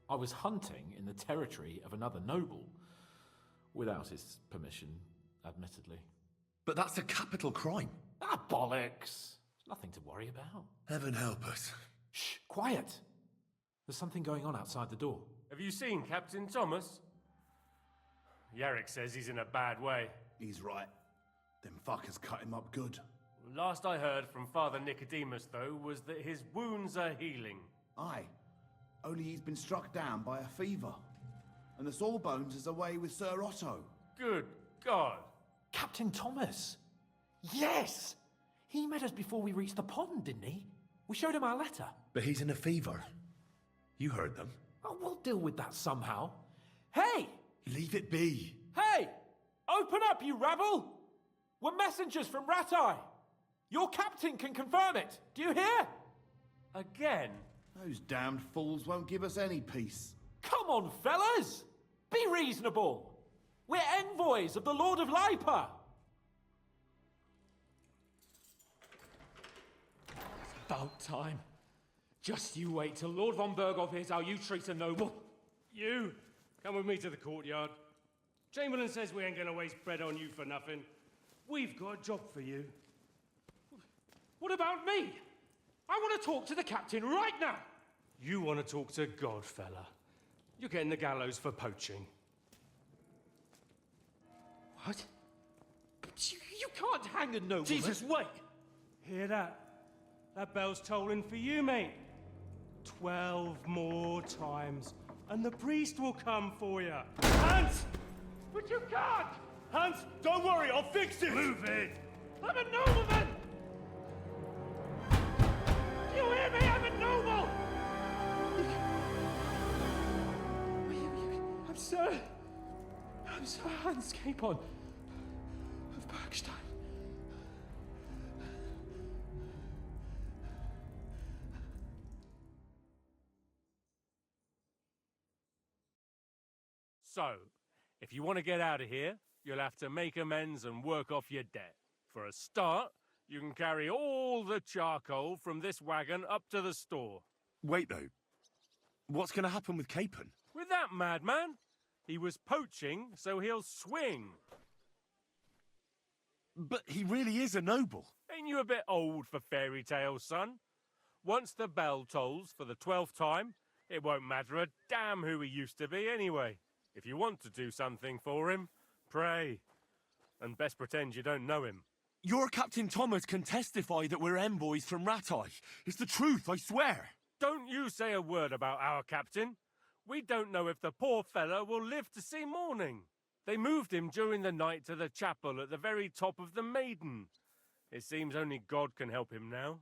I was hunting in the territory of another noble. Without his permission, admittedly. But that's a capital crime. Ah, bollocks. Nothing to worry about. Heaven help us. Shh, quiet. There's something going on outside the door. Have you seen Captain Thomas? Yarrick says he's in a bad way. He's right. Them fuckers cut him up good. Last I heard from Father Nicodemus, though, was that his wounds are healing. Aye. Only he's been struck down by a fever. And the Sawbones is away with Sir Otto. Good God. Captain Thomas! Yes! He met us before we reached the pond, didn't he? We showed him our letter. But he's in a fever. You heard them. Oh, we'll deal with that somehow. Hey! Leave it be. Hey! Open up, you rabble! We're messengers from Ratai. Your captain can confirm it. Do you hear? Again? Those damned fools won't give us any peace. Come on, fellas! Be reasonable! We're envoys of the Lord of Lipa! It's about time. Just you wait till Lord von Berghoff hears how you treat a noble. You, come with me to the courtyard. Chamberlain says we ain't gonna waste bread on you for nothing. we've got a job for you. What about me? I want to talk to the captain right now. You want to talk to God, fella. You're getting the gallows for poaching. What? You can't hang a nobleman. Jesus, wait! Hear that? That bell's tolling for you, mate. 12 more times, and the priest will come for you. Hans! But you can't! Hans, don't worry, I'll fix it! Move it! I'm a nobleman! Do you hear me? I'm a noble! I'm Sir Hans Capon of Bergstein. So, if you want to get out of here, you'll have to make amends and work off your debt. For a start, you can carry all the charcoal from this wagon up to the store. Wait, though. What's going to happen with Capon? With that madman? He was poaching, so he'll swing. But he really is a noble. Ain't you a bit old for fairy tales, son? Once the bell tolls for the 12th time, it won't matter a damn who he used to be anyway. If you want to do something for him, pray. And best pretend you don't know him. Your Captain Thomas can testify that we're envoys from Ratai. It's the truth, I swear. Don't you say a word about our captain. We don't know if the poor fella will live to see morning. They moved him during the night to the chapel at the very top of the Maiden. It seems only God can help him now.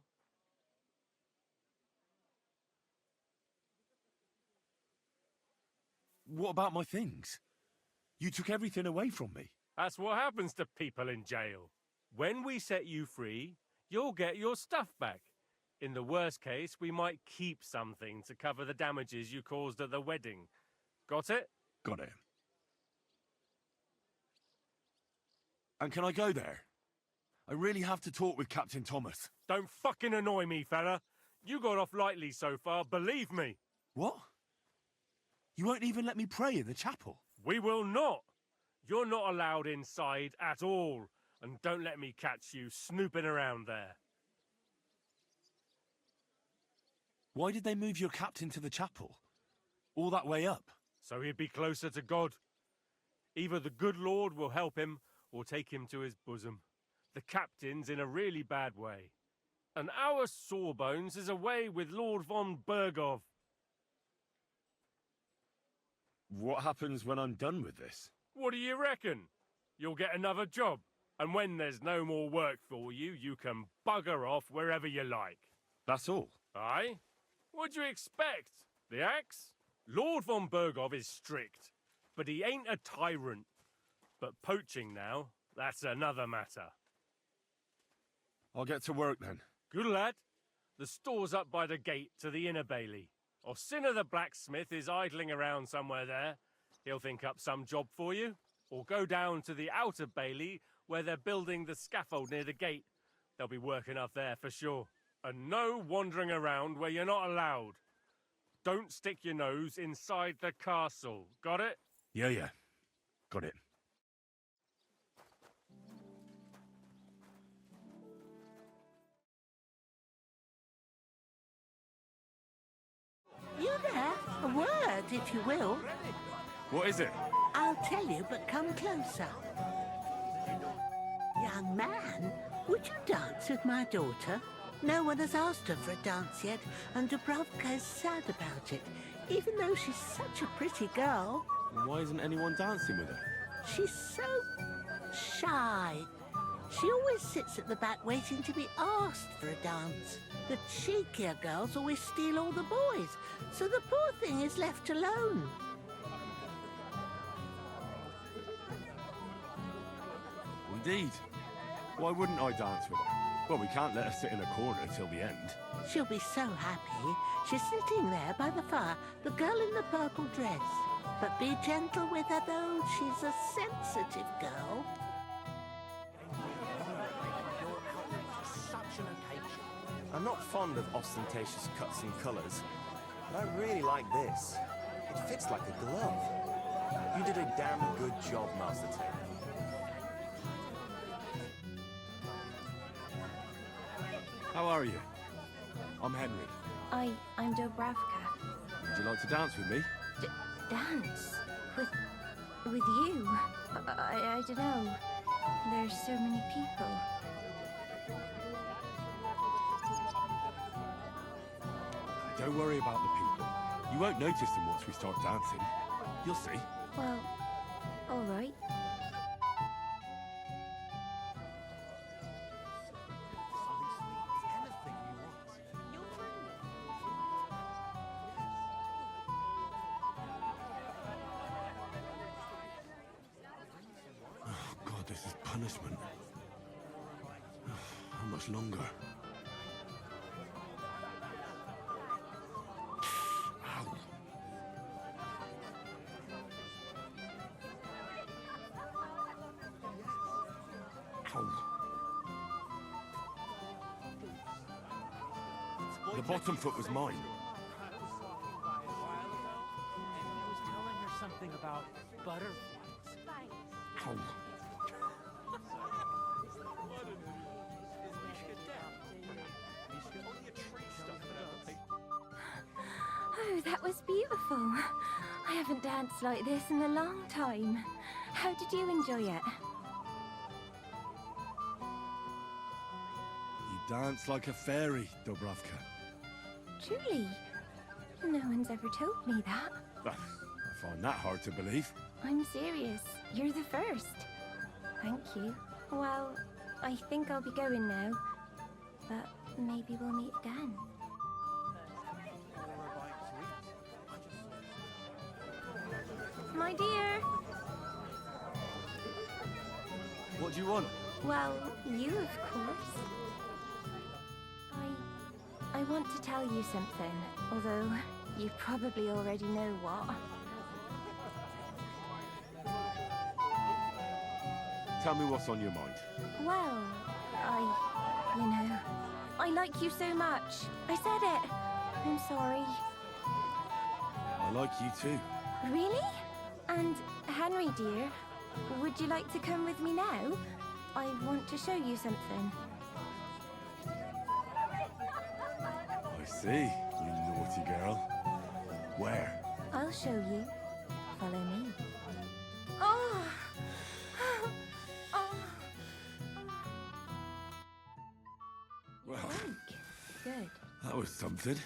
What about my things? You took everything away from me. That's what happens to people in jail. When we set you free, you'll get your stuff back. In the worst case, we might keep something to cover the damages you caused at the wedding. Got it? Got it. And can I go there? I really have to talk with Captain Thomas. Don't fucking annoy me, fella. You got off lightly so far, believe me. What? You won't even let me pray in the chapel? We will not. You're not allowed inside at all. And don't let me catch you snooping around there. Why did they move your captain to the chapel? All that way up? So he'd be closer to God. Either the good Lord will help him, or take him to his bosom. The captain's in a really bad way. And our Sawbones is away with Lord von Bergov. What happens when I'm done with this? What do you reckon? You'll get another job. And when there's no more work for you, you can bugger off wherever you like. That's all? Aye? What'd you expect? The axe? Lord von Bergov is strict, but he ain't a tyrant. But poaching now, that's another matter. I'll get to work then. Good lad. The store's up by the gate to the inner bailey. Orsina the blacksmith is idling around somewhere there. He'll think up some job for you. Or go down to the outer bailey where they're building the scaffold near the gate. They'll be working up there for sure. And no wandering around where you're not allowed. Don't stick your nose inside the castle. Got it? Yeah. Got it. You there? A word, if you will. What is it? I'll tell you, but come closer. Young man, would you dance with my daughter? No one has asked her for a dance yet, and Dubravka is sad about it, even though she's such a pretty girl. Why isn't anyone dancing with her? She's so shy. She always sits at the back waiting to be asked for a dance. The cheekier girls always steal all the boys, so the poor thing is left alone. Indeed. Why wouldn't I dance with her? Well, we can't let her sit in a corner till the end. She'll be so happy. She's sitting there by the fire, the girl in the purple dress. But be gentle with her, though. She's a sensitive girl. I'm not fond of ostentatious cuts and colours, but I really like this. It fits like a glove. You did a damn good job, Master Taylor. How are you? I'm Henry. I'm Dobravka. Would you like to dance with me? Dance? With you? I don't know. There's so many people. Don't worry about the people. You won't notice them once we start dancing. You'll see. Well, all right. Oh, God, this is punishment. How much longer? Ow. Ow. The bottom foot was mine. I was telling her something about butterflies. Ow. Oh, that was beautiful. I haven't danced like this in a long time. How did you enjoy it? You dance like a fairy, Dobravka. Truly? No one's ever told me that. I find that hard to believe. I'm serious. You're the first. Thank you. Well, I think I'll be going now. But maybe we'll meet again. My dear. What do you want? Well, you, of course. I want to tell you something, although you probably already know what. Tell me what's on your mind. Well, I like you so much. I said it. I'm sorry. I like you too. Really? And Henry, dear, would you like to come with me now? I want to show you something. I see, you naughty girl. Where? I'll show you. Follow me. Oh! Oh! Well, Good. that was something.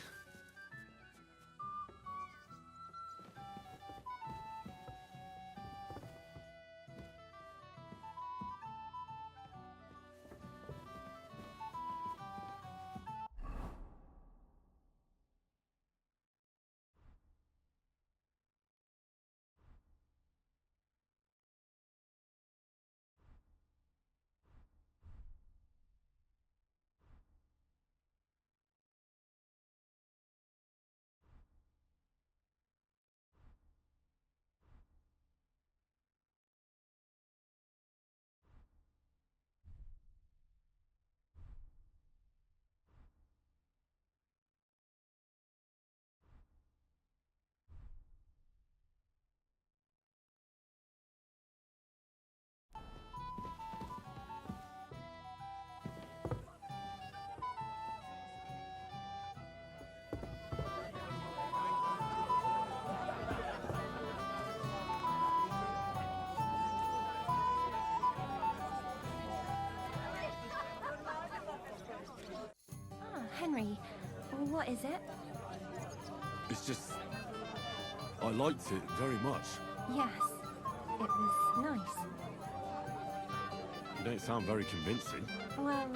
Henry, what is it? It's just... I liked it very much. Yes, it was nice. You don't sound very convincing. Well,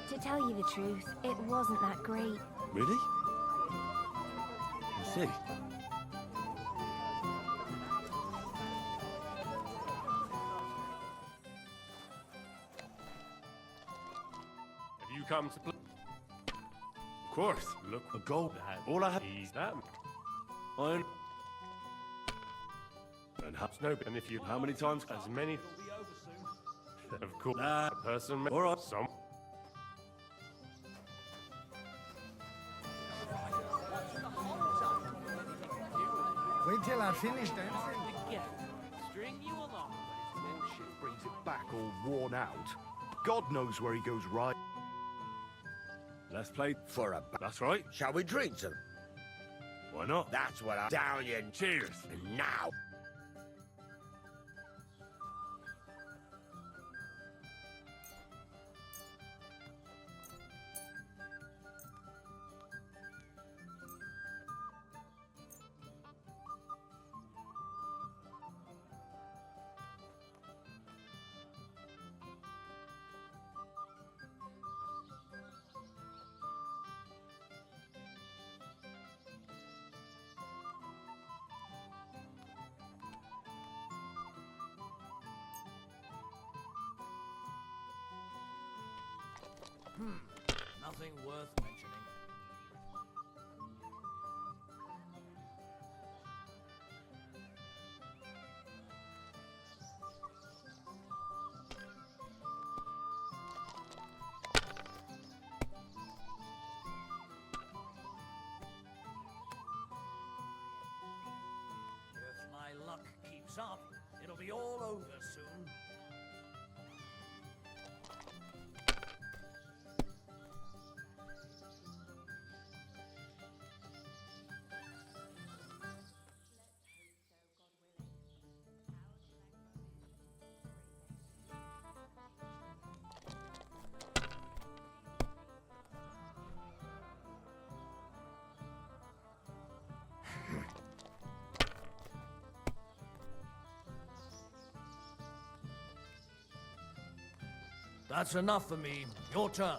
to tell you the truth, it wasn't that great. Really? I see. Have you come to play? Of course. Look, A gold. all I have is that. Iron. And And if you how many times? as many, of course, a person may All right. some. Wait till I finish dancing. Together, string you along. Bullshit brings it back all worn out. God knows where he goes right. Let's play For a... That's right. Shall we drink some? Why not? That's what I'm down you. Cheers. And now. Nothing worth mentioning. If my luck keeps up, it'll be all over soon. That's enough for me. Your turn.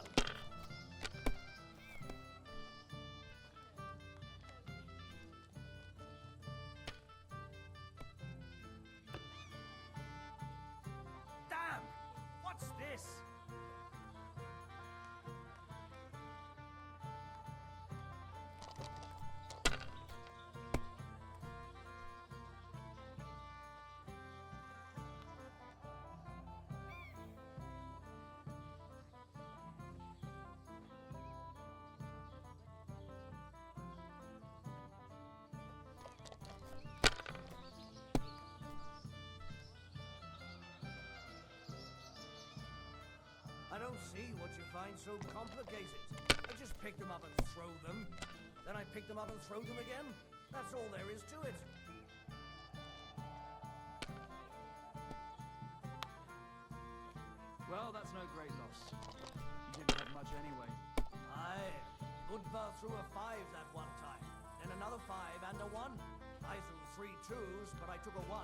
Damn! What's this? I don't see what you find so complicated. I just pick them up and throw them. Then I pick them up and throw them again. That's all there is to it. Well, that's no great loss. You didn't have much anyway. Aye. Budva threw a 5 that one time. Then another 5 and a 1. I threw 3 2s, but I took a 1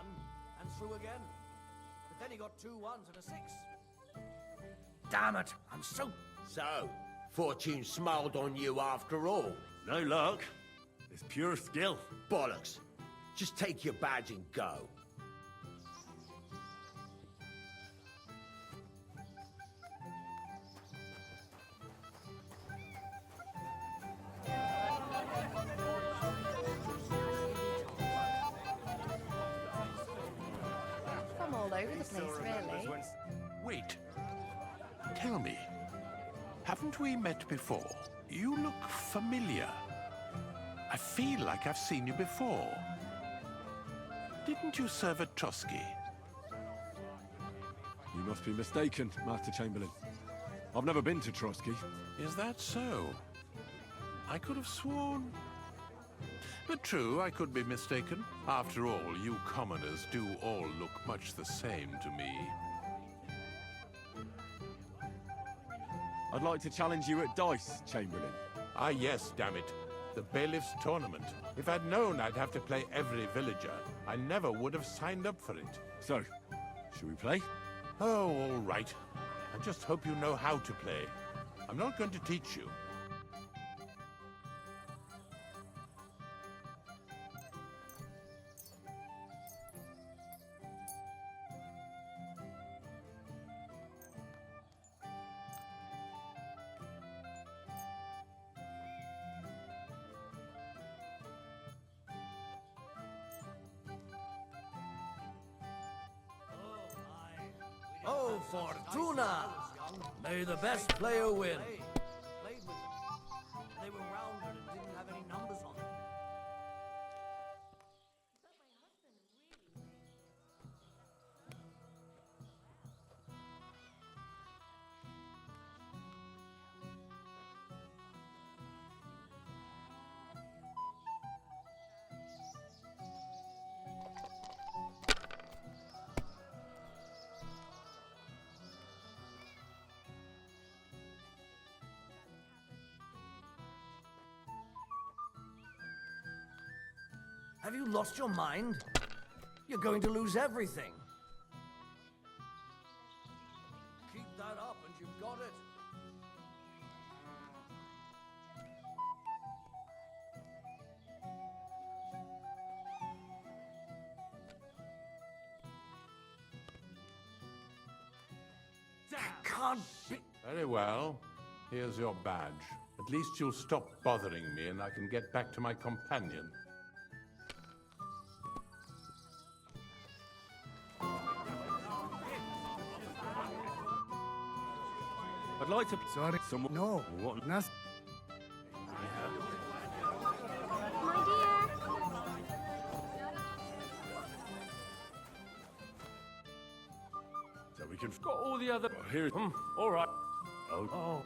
and threw again. But then he got 2 1s and a 6. Damn it! I'm so... So, fortune smiled on you after all. No luck. It's pure skill. Bollocks. Just take your badge and go. From all over the place, really. Wait. Tell me, haven't we met before? You look familiar. I feel like I've seen you before. Didn't you serve at Trotsky? You must be mistaken, Master Chamberlain. I've never been to Trotsky. Is that so? I could have sworn. But true, I could be mistaken. After all, you commoners do all look much the same to me. I'd like to challenge you at dice, Chamberlain. Ah, yes, damn it. The bailiff's tournament. If I'd known I'd have to play every villager, I never would have signed up for it. So, should we play? Oh, all right. I just hope you know how to play. I'm not going to teach you. Oh, Fortuna! May the best player win. Played with them. They were rounded and didn't have any numbers on them. Have you lost your mind? You're going to lose everything. Keep that up and you've got it. Can't be. Very well. Here's your badge. At least you'll stop bothering me and I can get back to my companion. I'd like to... Sorry. Someone... No. What? Nas- My dear. So we can... Got all the other... Here... all right. Oh.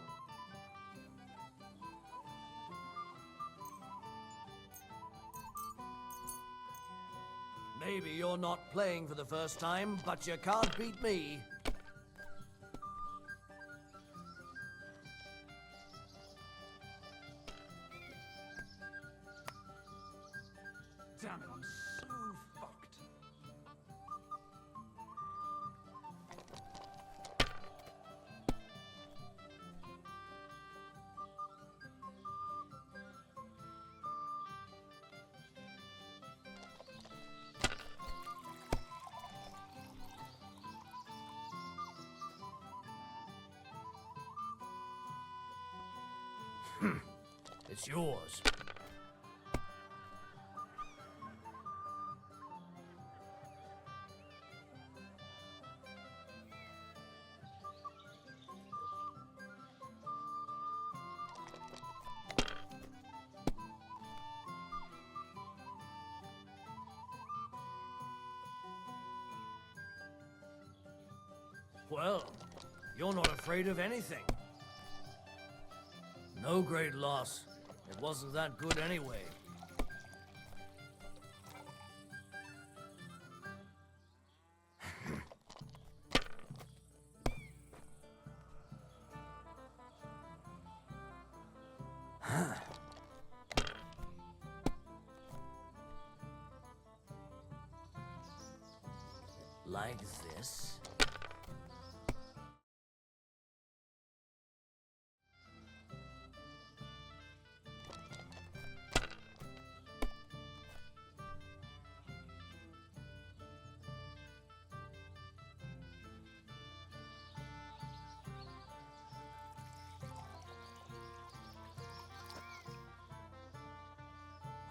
Maybe you're not playing for the first time, but you can't beat me. Damn it, I'm so fucked. It's yours. Well, you're not afraid of anything. No great loss. It wasn't that good anyway. Like this.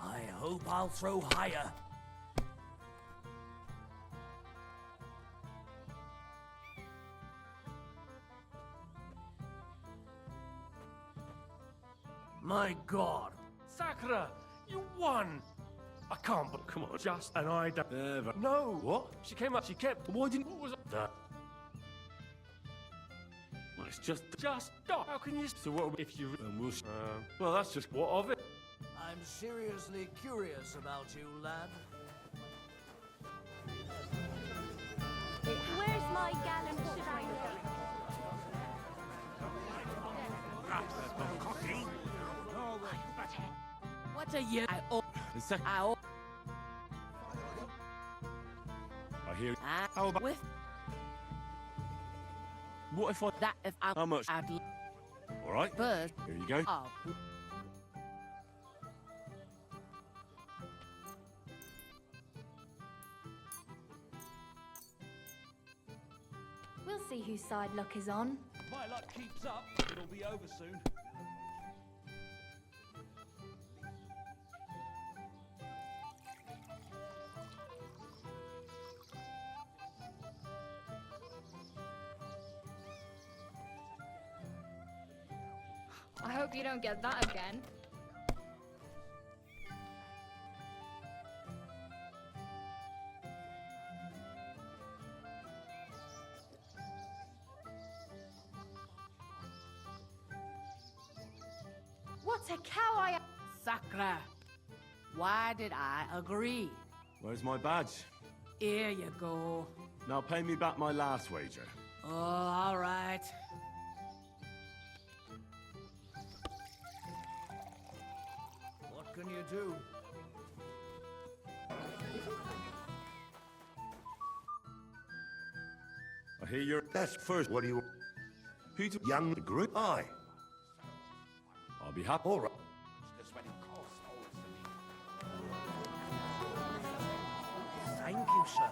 I hope I'll throw higher. My God. Sakura, you won! I can't, but come on, just and I don't... No! What? She came up, she kept... Why didn't... What was That... Well, it's just... Just stop! How can you... So what... If you... we'll... well, that's just... What of it? I'm seriously curious about you, lad. Where's my gallant child? What are you? I hear... How about... With What if I... that, if I... How much? I'd All right. first. Here you go. Oh. We'll see whose side luck is on. If my luck keeps up, it'll be over soon. I hope you don't get that again. What a cow I am! Sakura, why did I agree? Where's my badge? Here you go. Now pay me back my last wager. Oh, all right. What can you do? hear you're... That's first. What do you... Who's young group? Aye. I'll be happy. All right. Thank you, sir.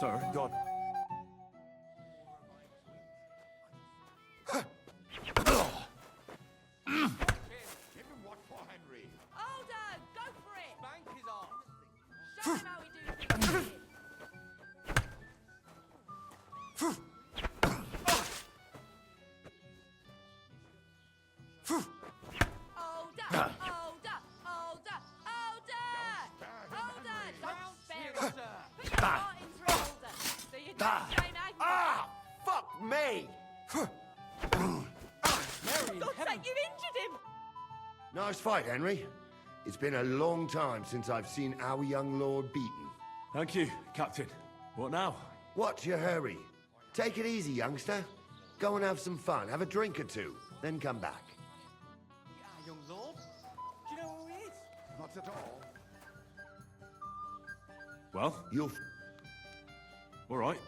Sir, God. Older, go for it! Spank his arse. Show him how we do things. Older, older, older, older! Don't spare it. Put your heart into it, older, so you don't shame Agnes. Fuck me! God's sake, you've injured him! Nice fight, Henry. It's been a long time since I've seen our young lord beaten. Thank you, Captain. What now? What's your hurry? Take it easy, youngster. Go and have some fun. Have a drink or two. Then come back. Young lord? Do you know who he is? Not at all. Well? You'll... All right.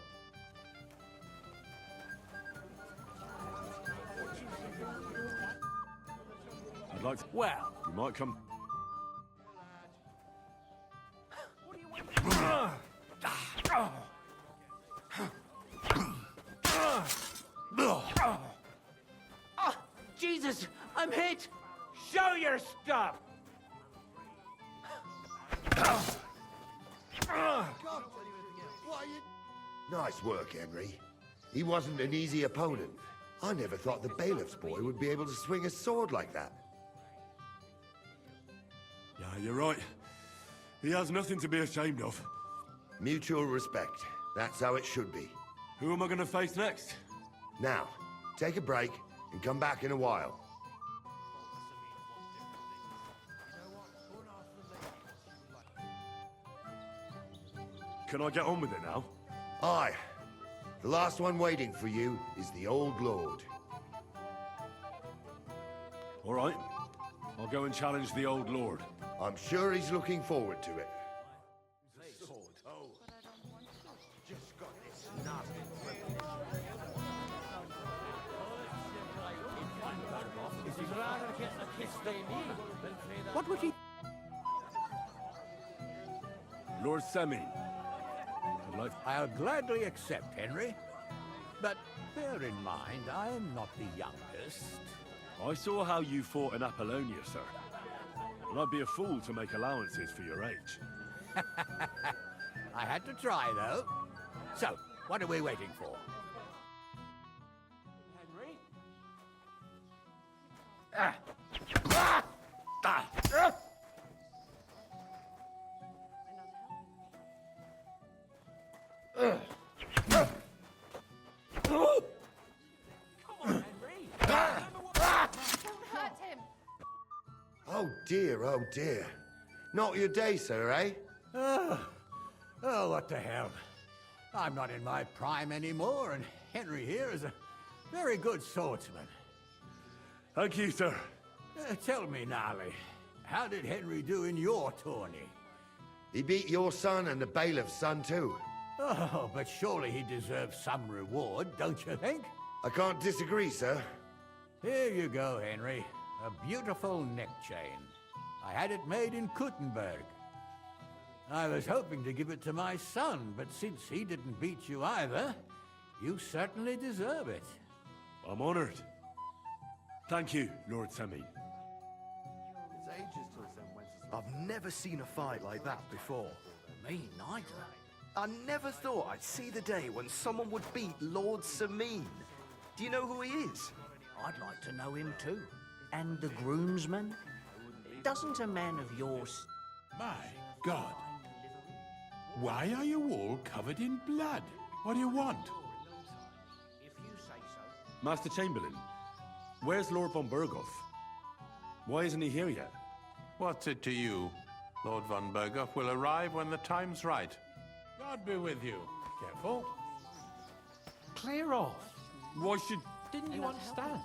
I'd like to... Well... You might come... Oh, Jesus! I'm hit! Show your stuff! Nice work, Henry. He wasn't an easy opponent. I never thought the bailiff's boy would be able to swing a sword like that. Yeah, you're right. He has nothing to be ashamed of. Mutual respect. That's how it should be. Who am I going to face next? Now, take a break and come back in a while. Can I get on with it now? Aye. The last one waiting for you is the old lord. All right. I'll go and challenge the old lord. I'm sure he's looking forward to it. What would he... Lord Semine. I'll gladly accept, Henry. But bear in mind, I am not the youngest. I saw how you fought in Apollonia, sir. And I'd be a fool to make allowances for your age. I had to try, though. So, what are we waiting for? Henry? Hurt him. Oh dear, oh dear. Not your day, sir, eh? Oh, what the hell. I'm not in my prime anymore, and Henry here is a very good swordsman. Thank you, sir. Tell me, Nolly, how did Henry do in your tourney? He beat your son and the bailiff's son, too. Oh, but surely he deserves some reward, don't you think? I can't disagree, sir. Here you go, Henry. A beautiful neck chain. I had it made in Kuttenberg. I was hoping to give it to my son, but since he didn't beat you either, you certainly deserve it. I'm honored. Thank you, Lord Semine. It's ages till Zen Wenceslas. I've never seen a fight like that before. Me neither. I never thought I'd see the day when someone would beat Lord Semine. Do you know who he is? I'd like to know him too. And the groomsman? Doesn't a man of yours... My God. Why are you all covered in blood? What do you want? If you say so. Master Chamberlain, where's Lord von Berghoff? Why isn't he here yet? What's it to you? Lord von Berghoff will arrive when the time's right. God be with you. Careful. Clear off. Why should... Didn't you understand?